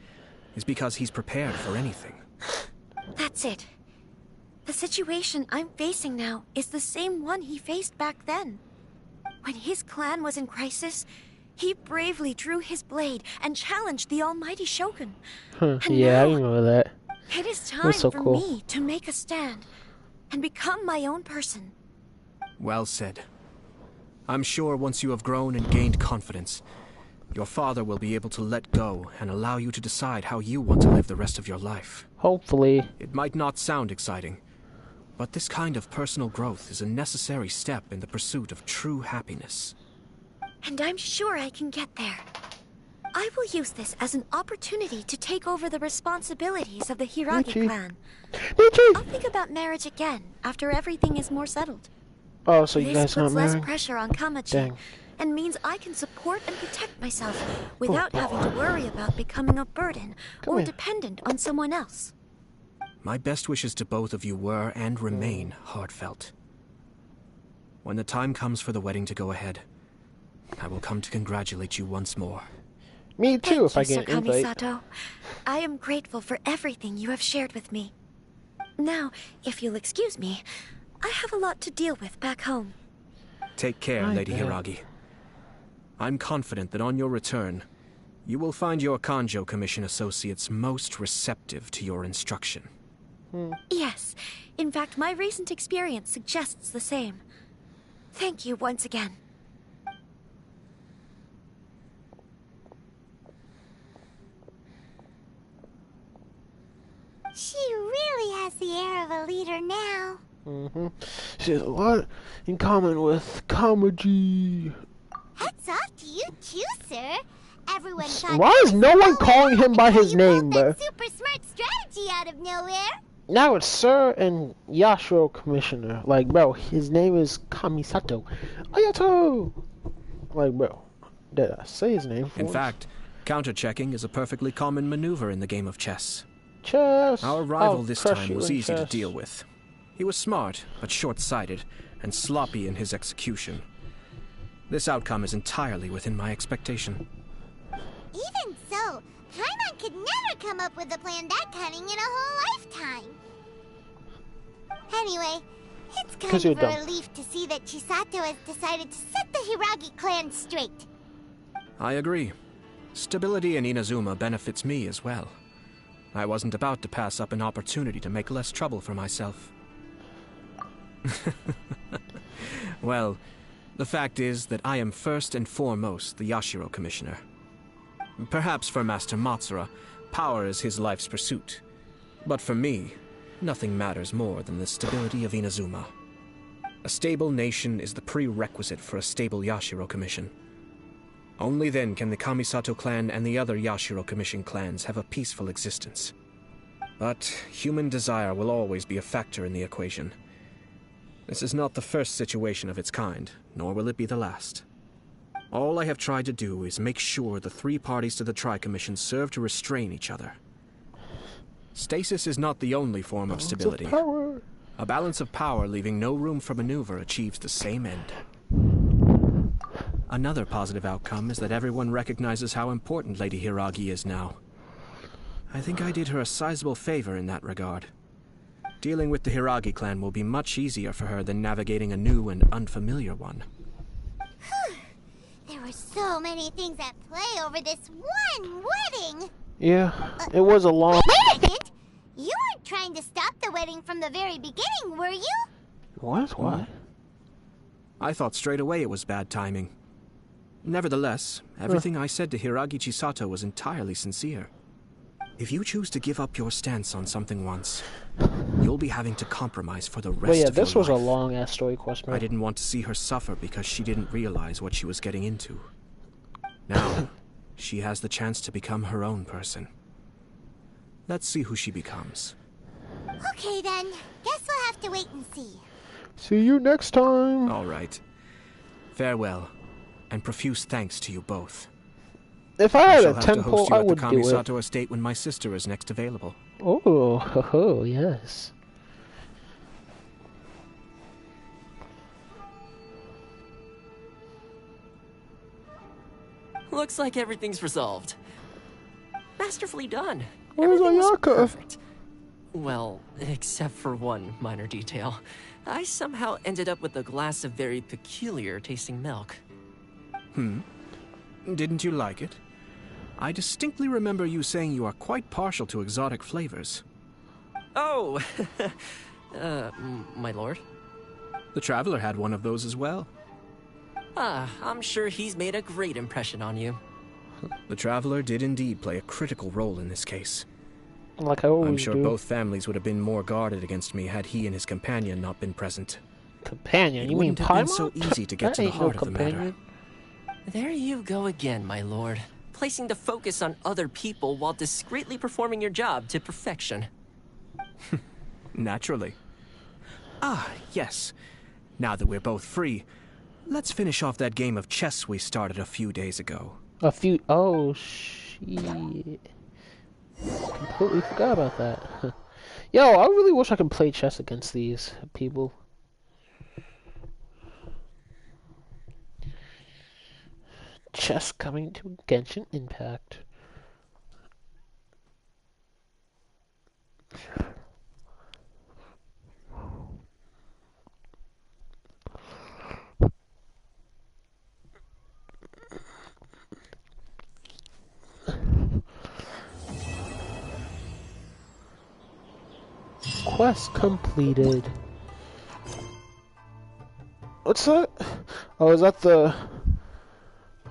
is because he's prepared for anything. That's it. The situation I'm facing now is the same one he faced back then. When his clan was in crisis, he bravely drew his blade and challenged the almighty Shogun. Yeah, I remember that. It is time so for cool. me to make a stand and become my own person. Well said. I'm sure once you have grown and gained confidence, your father will be able to let go and allow you to decide how you want to live the rest of your life. Hopefully. It might not sound exciting, but this kind of personal growth is a necessary step in the pursuit of true happiness. And I'm sure I can get there. I will use this as an opportunity to take over the responsibilities of the Hiragi clan. I'll think about marriage again after everything is more settled. Oh, so you This guys not puts less married? pressure on Kamachi, Dang. and means I can support and protect myself without having to worry about becoming a burden or dependent on someone else. My best wishes to both of you were and remain heartfelt. When the time comes for the wedding to go ahead, I will come to congratulate you once more. Me too, if I Thank you, get an Sir invite. Kamisato. I am grateful for everything you have shared with me. Now, if you'll excuse me, I have a lot to deal with back home. Take care, Lady Hiragi. I'm confident that on your return, you will find your Kanjo Commission associates most receptive to your instruction. Yes, in fact, my recent experience suggests the same. Thank you once again. She really has the air of a leader now. She has a lot in common with Kamaji. Hats off to you too, sir. Everyone thought Why is no one calling him by his name, bro? super smart strategy out of nowhere. Now it's Sir and Yashiro Commissioner. Like, bro, his name is Kamisato. Ayato! Like, bro, did I say his name for In once? fact, counter-checking is a perfectly common maneuver in the game of chess. Chess! Our rival I'll this crush time you was in easy to chess. deal with. He was smart, but short-sighted, and sloppy in his execution. This outcome is entirely within my expectation. Even so, Paimon could never come up with a plan that cunning in a whole lifetime. Anyway, it's kind you're of a dumb. relief to see that Chisato has decided to set the Hiragi clan straight. I agree. Stability in Inazuma benefits me as well. I wasn't about to pass up an opportunity to make less trouble for myself. Well, the fact is that I am first and foremost the Yashiro Commissioner. Perhaps for Master Matsura, power is his life's pursuit. But for me, nothing matters more than the stability of Inazuma. A stable nation is the prerequisite for a stable Yashiro Commission. Only then can the Kamisato clan and the other Yashiro Commission clans have a peaceful existence. But human desire will always be a factor in the equation. This is not the first situation of its kind, nor will it be the last. All I have tried to do is make sure the three parties to the Tri-Commission serve to restrain each other. Stasis is not the only form of stability. A balance of power leaving no room for maneuver achieves the same end. Another positive outcome is that everyone recognizes how important Lady Hiragi is now. I think I did her a sizable favor in that regard. Dealing with the Hiragi clan will be much easier for her than navigating a new and unfamiliar one. There were so many things at play over this one wedding! Yeah, it was a long... Wait a second! You weren't trying to stop the wedding from the very beginning, were you? What? I thought straight away it was bad timing. Nevertheless, everything I said to Hiragi Chisato was entirely sincere. If you choose to give up your stance on something once, you'll be having to compromise for the rest of your life. This was a long-ass story quest, man. I didn't want to see her suffer because she didn't realize what she was getting into. Now, she has the chance to become her own person. Let's see who she becomes. Okay then, guess we'll have to wait and see. See you next time. All right. Farewell, and profuse thanks to you both. If I had a temple, temple, I would do it. I shall have to host you at the Kamisato estate when my sister is next available. Oh, yes. Looks like everything's resolved. Masterfully done. Where's Ayato? Perfect. Well, except for one minor detail. I somehow ended up with a glass of very peculiar tasting milk. Didn't you like it? I distinctly remember you saying you are quite partial to exotic flavors. Oh, my lord. The Traveler had one of those as well. I'm sure he's made a great impression on you. The Traveler did indeed play a critical role in this case. Like I always I'm sure do. both families would have been more guarded against me had he and his companion not been present. Companion? You mean It wouldn't have been so Paimon? easy to get to the heart of the matter. There you go again, my lord. Placing the focus on other people while discreetly performing your job to perfection. Naturally. Yes. Now that we're both free, let's finish off that game of chess we started a few days ago. Oh, shit. Completely forgot about that. Yo, I really wish I could play chess against these people. Chess coming to Genshin Impact. Quest completed. What's that? Oh, is that the...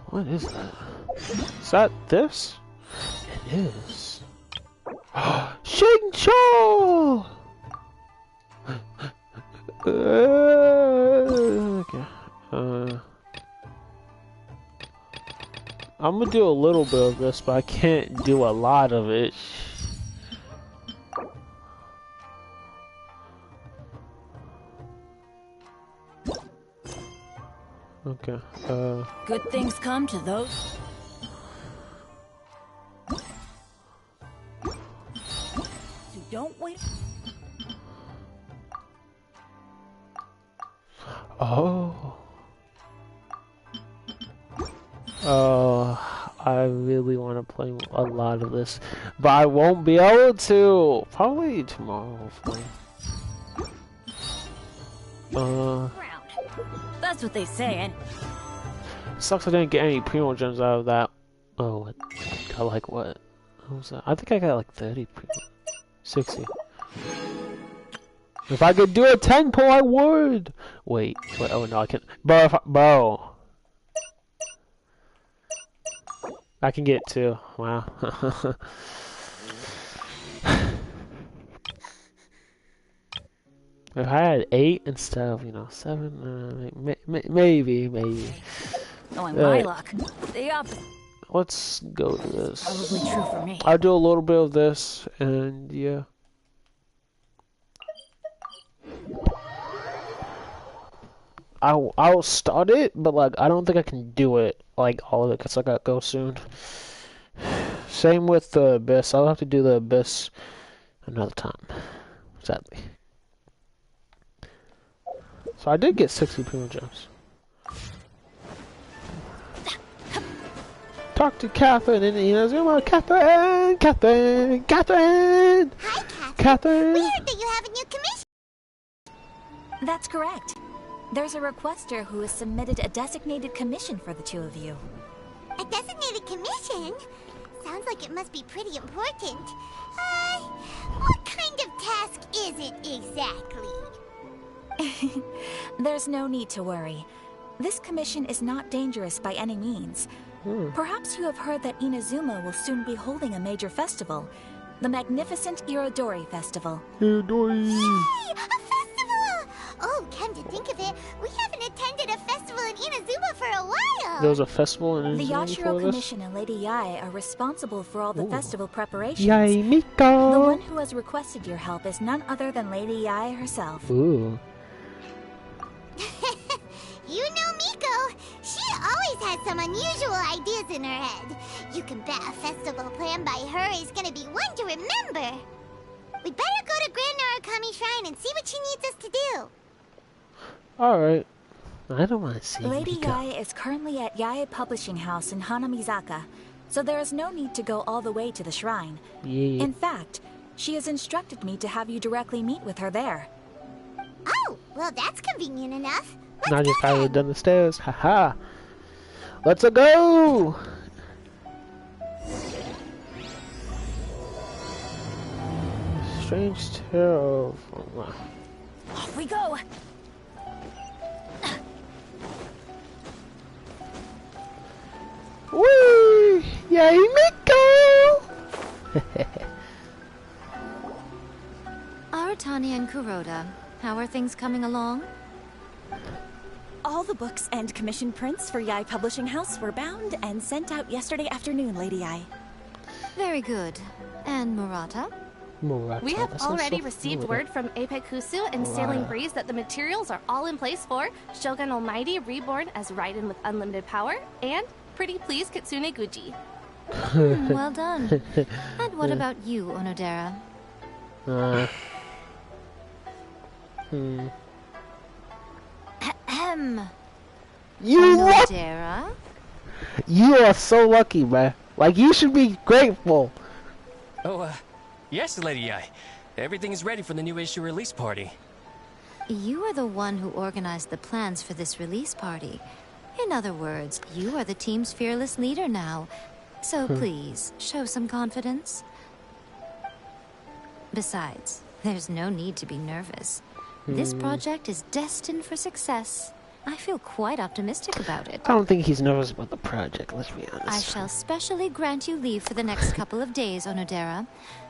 What is that? Is that this? It is. Xingqiu! Okay. I'm gonna do a little bit of this, but I can't do a lot of it. Okay, Good things come to those. So don't wait. I really want to play a lot of this, but I won't be able to. Probably tomorrow, hopefully. That's what they say. And Sucks I didn't get any primo gems out of that. Oh, I got like what? What was that? I think I got like 30 primo. 60. If I could do a 10 pull, I would. Wait. Oh no, I can't. Bro. I can get 2. Wow. If I had 8 instead of, 7, maybe. Knowing my luck, the opposite. Let's go to this. Probably true for me. I'll do a little bit of this, and yeah. I'll start it, but like I don't think I can do it like all of it because I gotta go soon. Same with the abyss. I'll have to do the abyss another time, sadly. So I did get 60 primo gems. Talk to Catherine and Inazuma. Catherine! Catherine! Catherine! Hi, Catherine. Catherine! We heard that you have a new commission. That's correct. There's a requester who has submitted a designated commission for the two of you. A designated commission? Sounds like it must be pretty important. What kind of task is it exactly? There's no need to worry. This commission is not dangerous by any means. Perhaps you have heard that Inazuma will soon be holding a major festival, the magnificent Irodori Festival. Irodori! Yay! A festival! Oh, come to think of it, we haven't attended a festival in Inazuma for a while! There was a festival in The Inazuma Yashiro before this? Commission and Lady Yae are responsible for all the festival preparations. Yae Miko! The one who has requested your help is none other than Lady Yae herself. Ooh. You know Miko, she always has some unusual ideas in her head. You can bet a festival planned by her is gonna be one to remember. We'd better go to Grand Narukami Shrine and see what she needs us to do. Alright. I don't want to see Lady Miko. Yae is currently at Yae Publishing House in Hanamizaka, so there is no need to go all the way to the shrine. Yeah. In fact, she has instructed me to have you directly meet with her there. Oh, well that's convenient enough. Now I just gotta down the stairs. Haha. Let's go! Strange tale of... Off we go! Whee! Yay, Miko! Aratani and Kuroda, how are things coming along? All the books and commission prints for Yae Publishing House were bound and sent out yesterday afternoon, Lady Yae. Very good. And Murata? We have already received word from Apekusu and Sailing Breeze that the materials are all in place for Shogun Almighty reborn as Raiden with unlimited power and Pretty Please Kitsune Guji. Well done. And what about you, Onodera? Onodera? You are so lucky, man. Like, you should be grateful. Oh, yes, Lady Yae. Everything is ready for the new issue release party. You are the one who organized the plans for this release party. In other words, you are the team's fearless leader now. So please, show some confidence. Besides, there's no need to be nervous. This project is destined for success. I feel quite optimistic about it. I don't think he's nervous about the project, let's be honest. I shall specially grant you leave for the next couple of days, Onodera.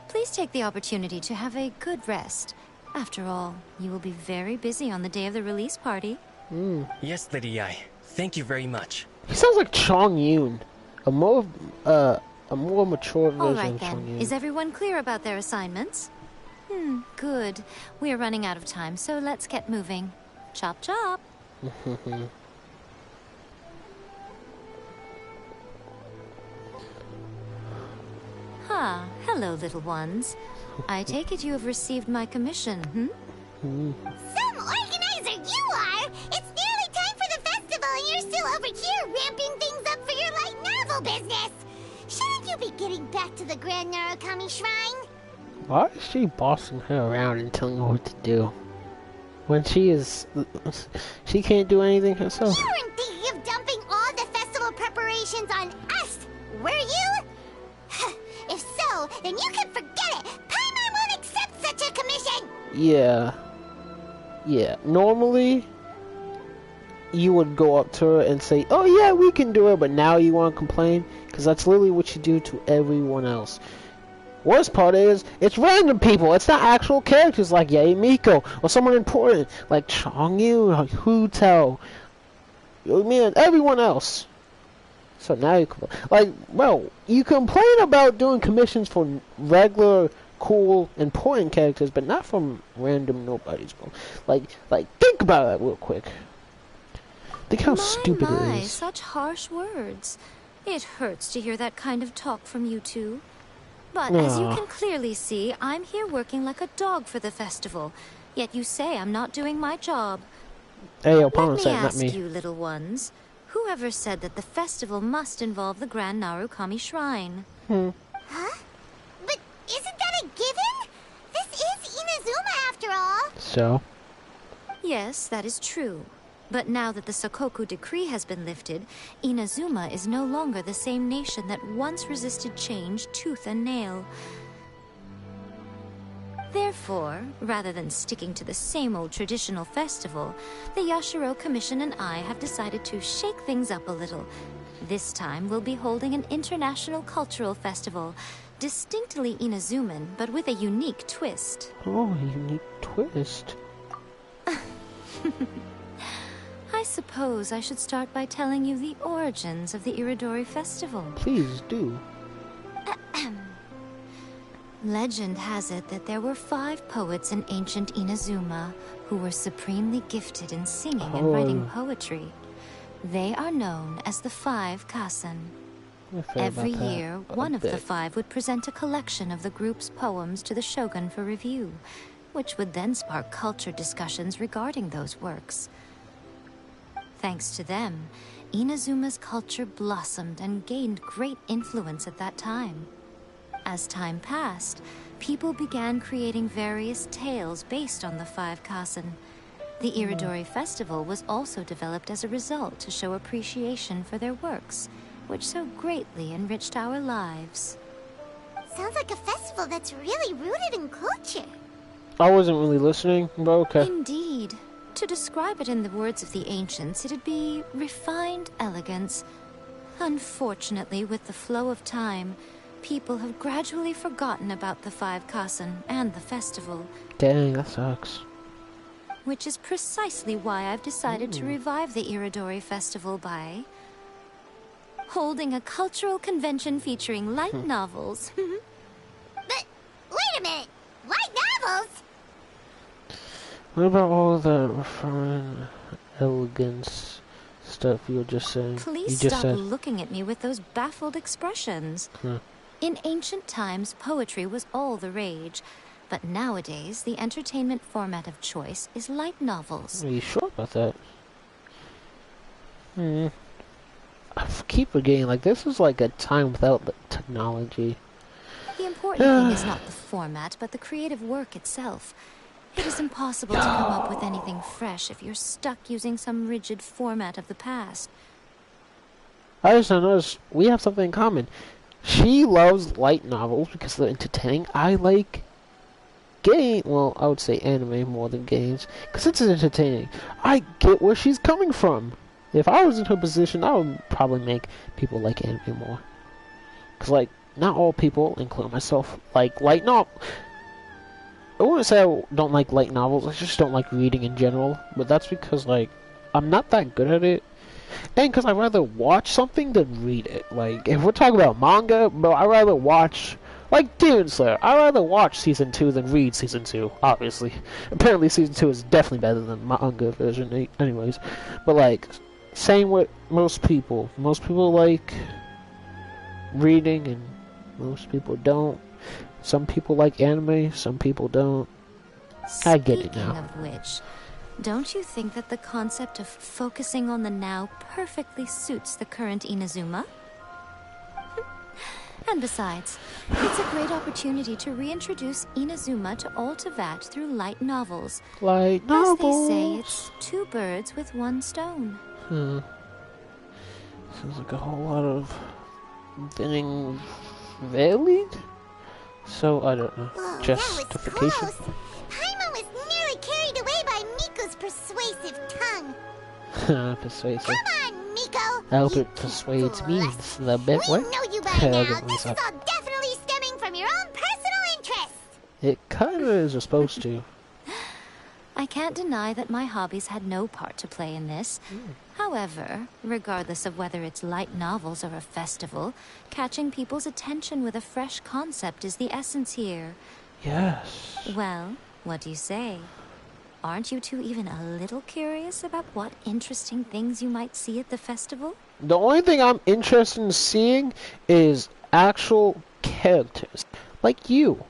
Please take the opportunity to have a good rest. After all, you will be very busy on the day of the release party. Yes, Lady Yae. Thank you very much. He sounds like Chong Yun. A more mature version All right of Chong then. Yun. Is everyone clear about their assignments? Good. We are running out of time, so let's get moving. Chop chop. Hello, little ones. I take it you have received my commission, Some organizer you are! It's nearly time for the festival and you're still over here ramping things up for your light novel business! Shouldn't you be getting back to the Grand Narukami Shrine? Why is she bossing her around and telling her what to do? When she can't do anything herself. You weren't thinking of dumping all the festival preparations on us, were you? If so, then you can forget it! Paimon won't accept such a commission! Yeah. Normally, you would go up to her and say, oh yeah, we can do it, but now you want to complain? Because that's literally what you do to everyone else. Worst part is, it's random people. It's not actual characters like Yae Miko or someone important like Chong Yu or Hu Tao. You know what I mean? Everyone else. So now you like, well, you complain about doing commissions for regular, cool, important characters, but not from random nobodies, bro. Like, think about that real quick. Think how stupid it is. Such harsh words. It hurts to hear that kind of talk from you two. But as you can clearly see, I'm here working like a dog for the festival. Yet you say I'm not doing my job. Hey, Let me said, not ask me. you, little ones. Whoever said that the festival must involve the Grand Narukami Shrine? Huh? But isn't that a given? This is Inazuma after all. So? Yes, that is true. But now that the Sokoku decree has been lifted, Inazuma is no longer the same nation that once resisted change tooth and nail. Therefore, rather than sticking to the same old traditional festival, the Yashiro Commission and I have decided to shake things up a little. This time we'll be holding an international cultural festival, distinctly Inazuman, but with a unique twist. Oh, a unique twist. I suppose I should start by telling you the origins of the Iridori Festival. Please do. Legend has it that there were 5 poets in ancient Inazuma who were supremely gifted in singing and writing poetry. They are known as the 5 Kasen. Every year, one of the 5 would present a collection of the group's poems to the shogun for review, which would then spark culture discussions regarding those works. Thanks to them, Inazuma's culture blossomed and gained great influence at that time. As time passed, people began creating various tales based on the 5 Kasen. The Iridori Festival was also developed as a result to show appreciation for their works, which so greatly enriched our lives. Sounds like a festival that's really rooted in culture. I wasn't really listening, but okay. Indeed. To describe it in the words of the ancients, it'd be refined elegance. Unfortunately, with the flow of time, people have gradually forgotten about the 5 Kasen and the festival. Dang, that sucks. Which is precisely why I've decided to revive the Iridori Festival by holding a cultural convention featuring light novels. But wait a minute! Light novels? What about all the refined elegance stuff you were just saying? Please stop looking at me with those baffled expressions. In ancient times, poetry was all the rage, but nowadays the entertainment format of choice is light novels. Are you sure about that? I keep forgetting, like, this is like a time without the technology. The important thing is not the format, but the creative work itself. It is impossible to come up with anything fresh if you're stuck using some rigid format of the past. I just noticed we have something in common. She loves light novels because they're entertaining. I like well, I would say anime more than games, because it's entertaining. I get where she's coming from. If I was in her position, I would probably make people like anime more. Because, like, not all people, including myself, like light novel. I wouldn't say I don't like light novels, I just don't like reading in general. But that's because, like, I'm not that good at it. And because I'd rather watch something than read it. Like, if we're talking about manga, bro, I'd rather watch, like, Demon Slayer. I'd rather watch Season 2 than read Season 2, obviously. Apparently Season 2 is definitely better than the manga version anyways. But, like, same with most people. Most people like reading and most people don't. Some people like anime, some people don't. I get it now. Speaking of which, don't you think that the concept of focusing on the now perfectly suits the current Inazuma? And besides, it's a great opportunity to reintroduce Inazuma to Ultivat through light novels. Light novels. As they say, it's 2 birds with 1 stone. Sounds like a whole lot of getting varied. So I don't know. Whoa, Justification. that was close. Paimon was nearly carried away by Miko's persuasive tongue. Persuasive. Come on, Miko. I hope it persuades me the best way. We know you by now. This is all definitely stemming from your own personal interest. It kind of is supposed to. I can't deny that my hobbies had no part to play in this. However, regardless of whether it's light novels or a festival, catching people's attention with a fresh concept is the essence here. Yes. Well, what do you say? Aren't you two even a little curious about what interesting things you might see at the festival? The only thing I'm interested in seeing is actual characters. Like you,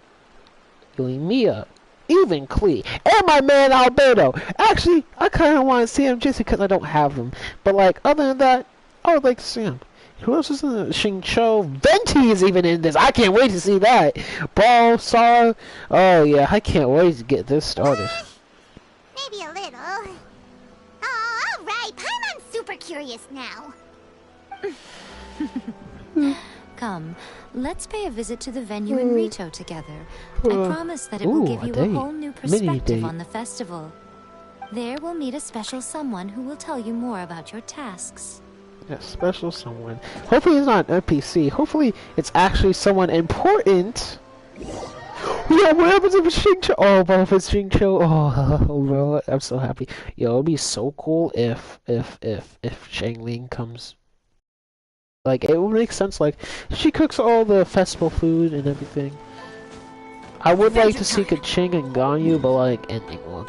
Mia, even Klee, and my man Alberto. Actually, I kind of want to see him just because I don't have him. But like, other than that, I would like to see him. Who else is in the Xingqiu? Venti is even in this. I can't wait to see that. Ball, Sar. Oh yeah, I can't wait to get this started. Maybe a little. Oh, alright. Paimon's super curious now. Come, let's pay a visit to the venue in Rito together. I promise that it will give you a whole new perspective on the festival. There we'll meet a special someone who will tell you more about your tasks. A special someone. Hopefully it's not an NPC. Hopefully it's actually someone important. Yeah, what happens if it's Xingqiu? Oh, bro, if it's Xingqiu, oh, bro, I'm so happy. Yo, it'd be so cool if Xiangling comes. Like, it would make sense, like, she cooks all the festival food and everything. I would like to see Kaching and Ganyu, but, like, ending one.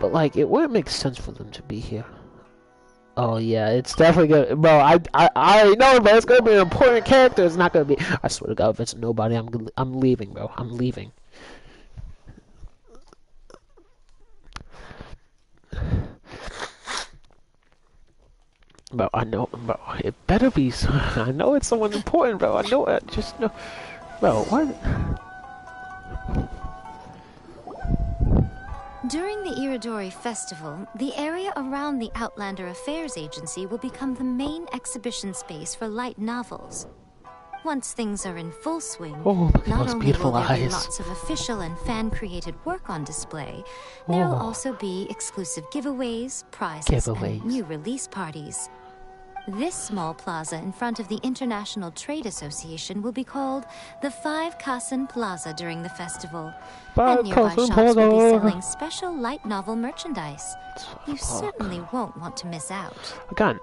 But, like, it wouldn't make sense for them to be here. Oh, yeah, it's definitely gonna, bro, I already know, but it's gonna be an important character. It's not gonna be, I swear to God, if it's nobody, I'm leaving, bro. I'm leaving. Bro, I know, bro, it better be, I know it's someone important, bro, I know it, just know, bro, what? During the Iridori Festival, the area around the Outlander Affairs Agency will become the main exhibition space for light novels. Once things are in full swing, not only will there be lots of official and fan-created work on display, there will also be exclusive giveaways, prizes, and new release parties. This small plaza in front of the International Trade Association will be called the 5 Kasen Plaza during the festival. And nearby shops will be selling special light novel merchandise. You certainly won't want to miss out. I got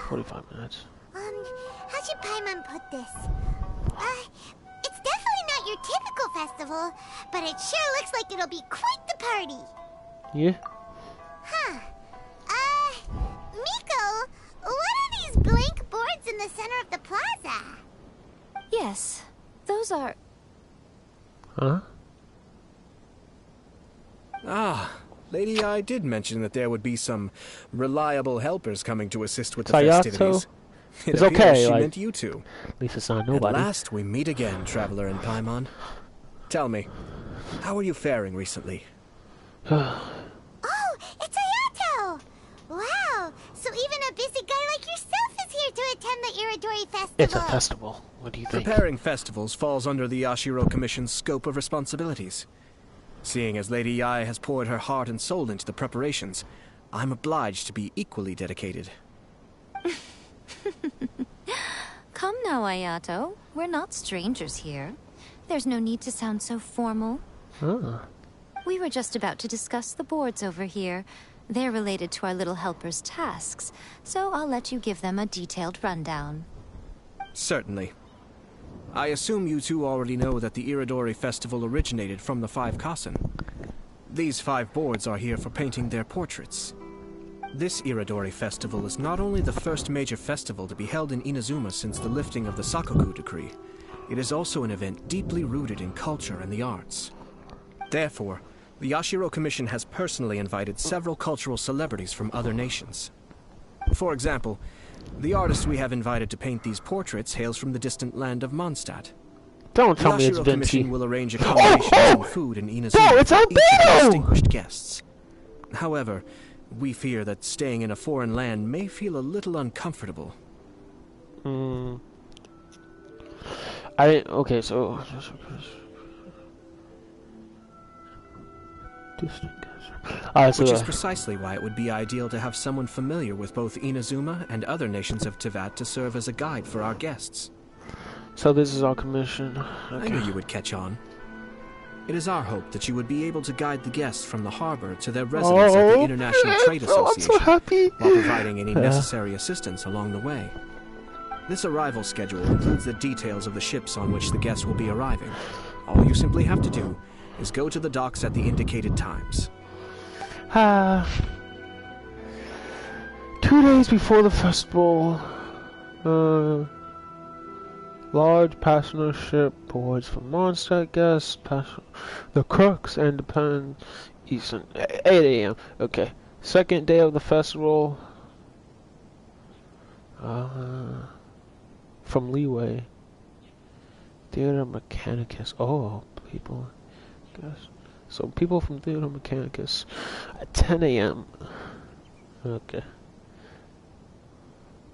45 minutes. How should Paimon put this? It's definitely not your typical festival, but it sure looks like it'll be quite the party. Yeah? Huh. Miko, what are these blank boards in the center of the plaza? Yes, those are... Huh? Ah, Lady I did mention that there would be some reliable helpers coming to assist with the festivities. It's okay, she like, meant you two. At least it's not nobody. At last we meet again, Traveler and Paimon. Tell me, how are you faring recently? Oh, it's Ayato! Wow, so even a busy guy like yourself is here to attend the Iridori Festival. It's a festival. What do you think? Preparing festivals falls under the Yashiro Commission's scope of responsibilities. Seeing as Lady Yae has poured her heart and soul into the preparations, I'm obliged to be equally dedicated. Come now, Ayato. We're not strangers here. There's no need to sound so formal. We were just about to discuss the boards over here. They're related to our little helper's tasks, so I'll let you give them a detailed rundown. Certainly. I assume you two already know that the Iridori Festival originated from the 5 Kasen. These 5 boards are here for painting their portraits. This Iridori Festival is not only the first major festival to be held in Inazuma since the lifting of the Sakoku Decree, it is also an event deeply rooted in culture and the arts. Therefore, the Yashiro Commission has personally invited several cultural celebrities from other nations. For example, the artist we have invited to paint these portraits hails from the distant land of Mondstadt. Don't tell me it's The Yashiro Venti. Commission will arrange accommodations and food in Inazuma No, it's for each of the Alberto! distinguished guests. However, we fear that staying in a foreign land may feel a little uncomfortable. Okay, so... Which is precisely why it would be ideal to have someone familiar with both Inazuma and other nations of Teyvat to serve as a guide for our guests. So this is our commission. Okay. I knew you would catch on. It is our hope that you would be able to guide the guests from the harbor to their residence at the International Trade Association, I'm so happy. while providing any necessary assistance along the way. This arrival schedule includes the details of the ships on which the guests will be arriving. All you simply have to do is go to the docks at the indicated times. 2 days before the festival, large passenger ship boards for Mondstadt guests, the Crooks, and Independent Eastern, 8 a.m. Okay, second day of the festival, from Leeway, Theater Mechanicus. Oh, people, guess. So people from Theater Mechanicus at 10 a.m. Okay.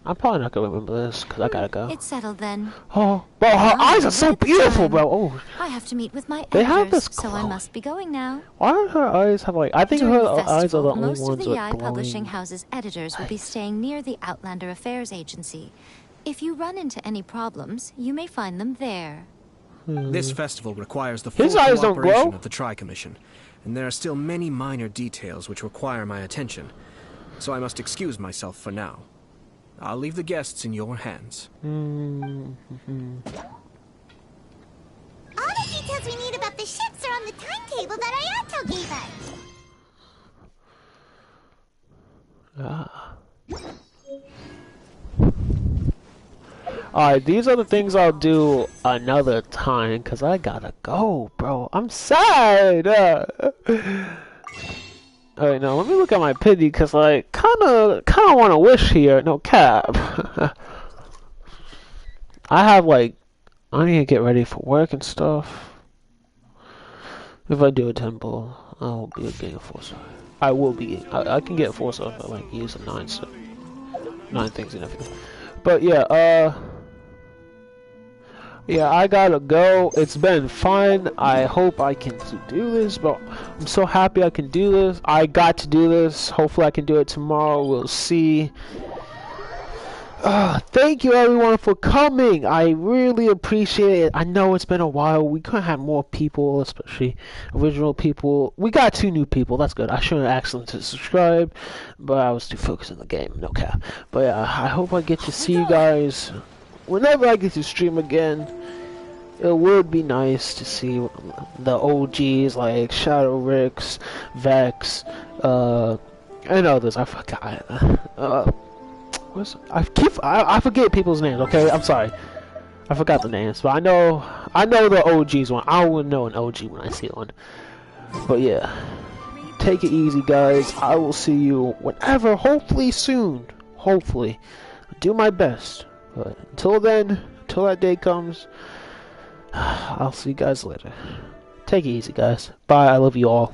I'm probably not gonna remember this because I gotta go. It's settled then. Oh, bro, her eyes are so beautiful, bro. Oh, I have to meet with my they have editors, this so I must be going now. Why don't her eyes have like? I think During her the eyes are the festival, only most of ones the that Yae glowing. Publishing House's editors will be staying near the Outlander Affairs Agency. If you run into any problems, you may find them there. This festival requires the full His eyes don't cooperation glow? of the Tri-Commission, and there are still many minor details which require my attention, so I must excuse myself for now. I'll leave the guests in your hands. All the details we need about the ships are on the timetable that Ayato gave us. Alright, these are the things I'll do another time, because I gotta go, bro. I'm sad! Alright, now let me look at my pity, because, like, kinda want to wish here. No cap. I have, like, I need to get ready for work and stuff. If I do a temple, I'll be getting a 4-star. I will be. I can get 4-star if I, like, use a 9 stuff. 9 things and everything. But, yeah, yeah, I gotta go. It's been fun. I hope I can do this, but I'm so happy I can do this. I got to do this. Hopefully I can do it tomorrow. We'll see. Thank you everyone for coming. I really appreciate it. I know it's been a while. We could have more people, especially original people. We got 2 new people. That's good. I should have asked them to subscribe, but I was too focused on the game. No cap. But yeah, I hope I get to see you guys whenever I get to stream again. It would be nice to see the OGs like Shadow Ricks, Vex, and others. I forgot. I forget people's names. Okay, I'm sorry. I forgot the names, but I know the OGs one. I will know an OG when I see one. But yeah, take it easy, guys. I will see you whenever. Hopefully soon. Hopefully, do my best. But until then, until that day comes, I'll see you guys later. Take it easy, guys. Bye. I love you all.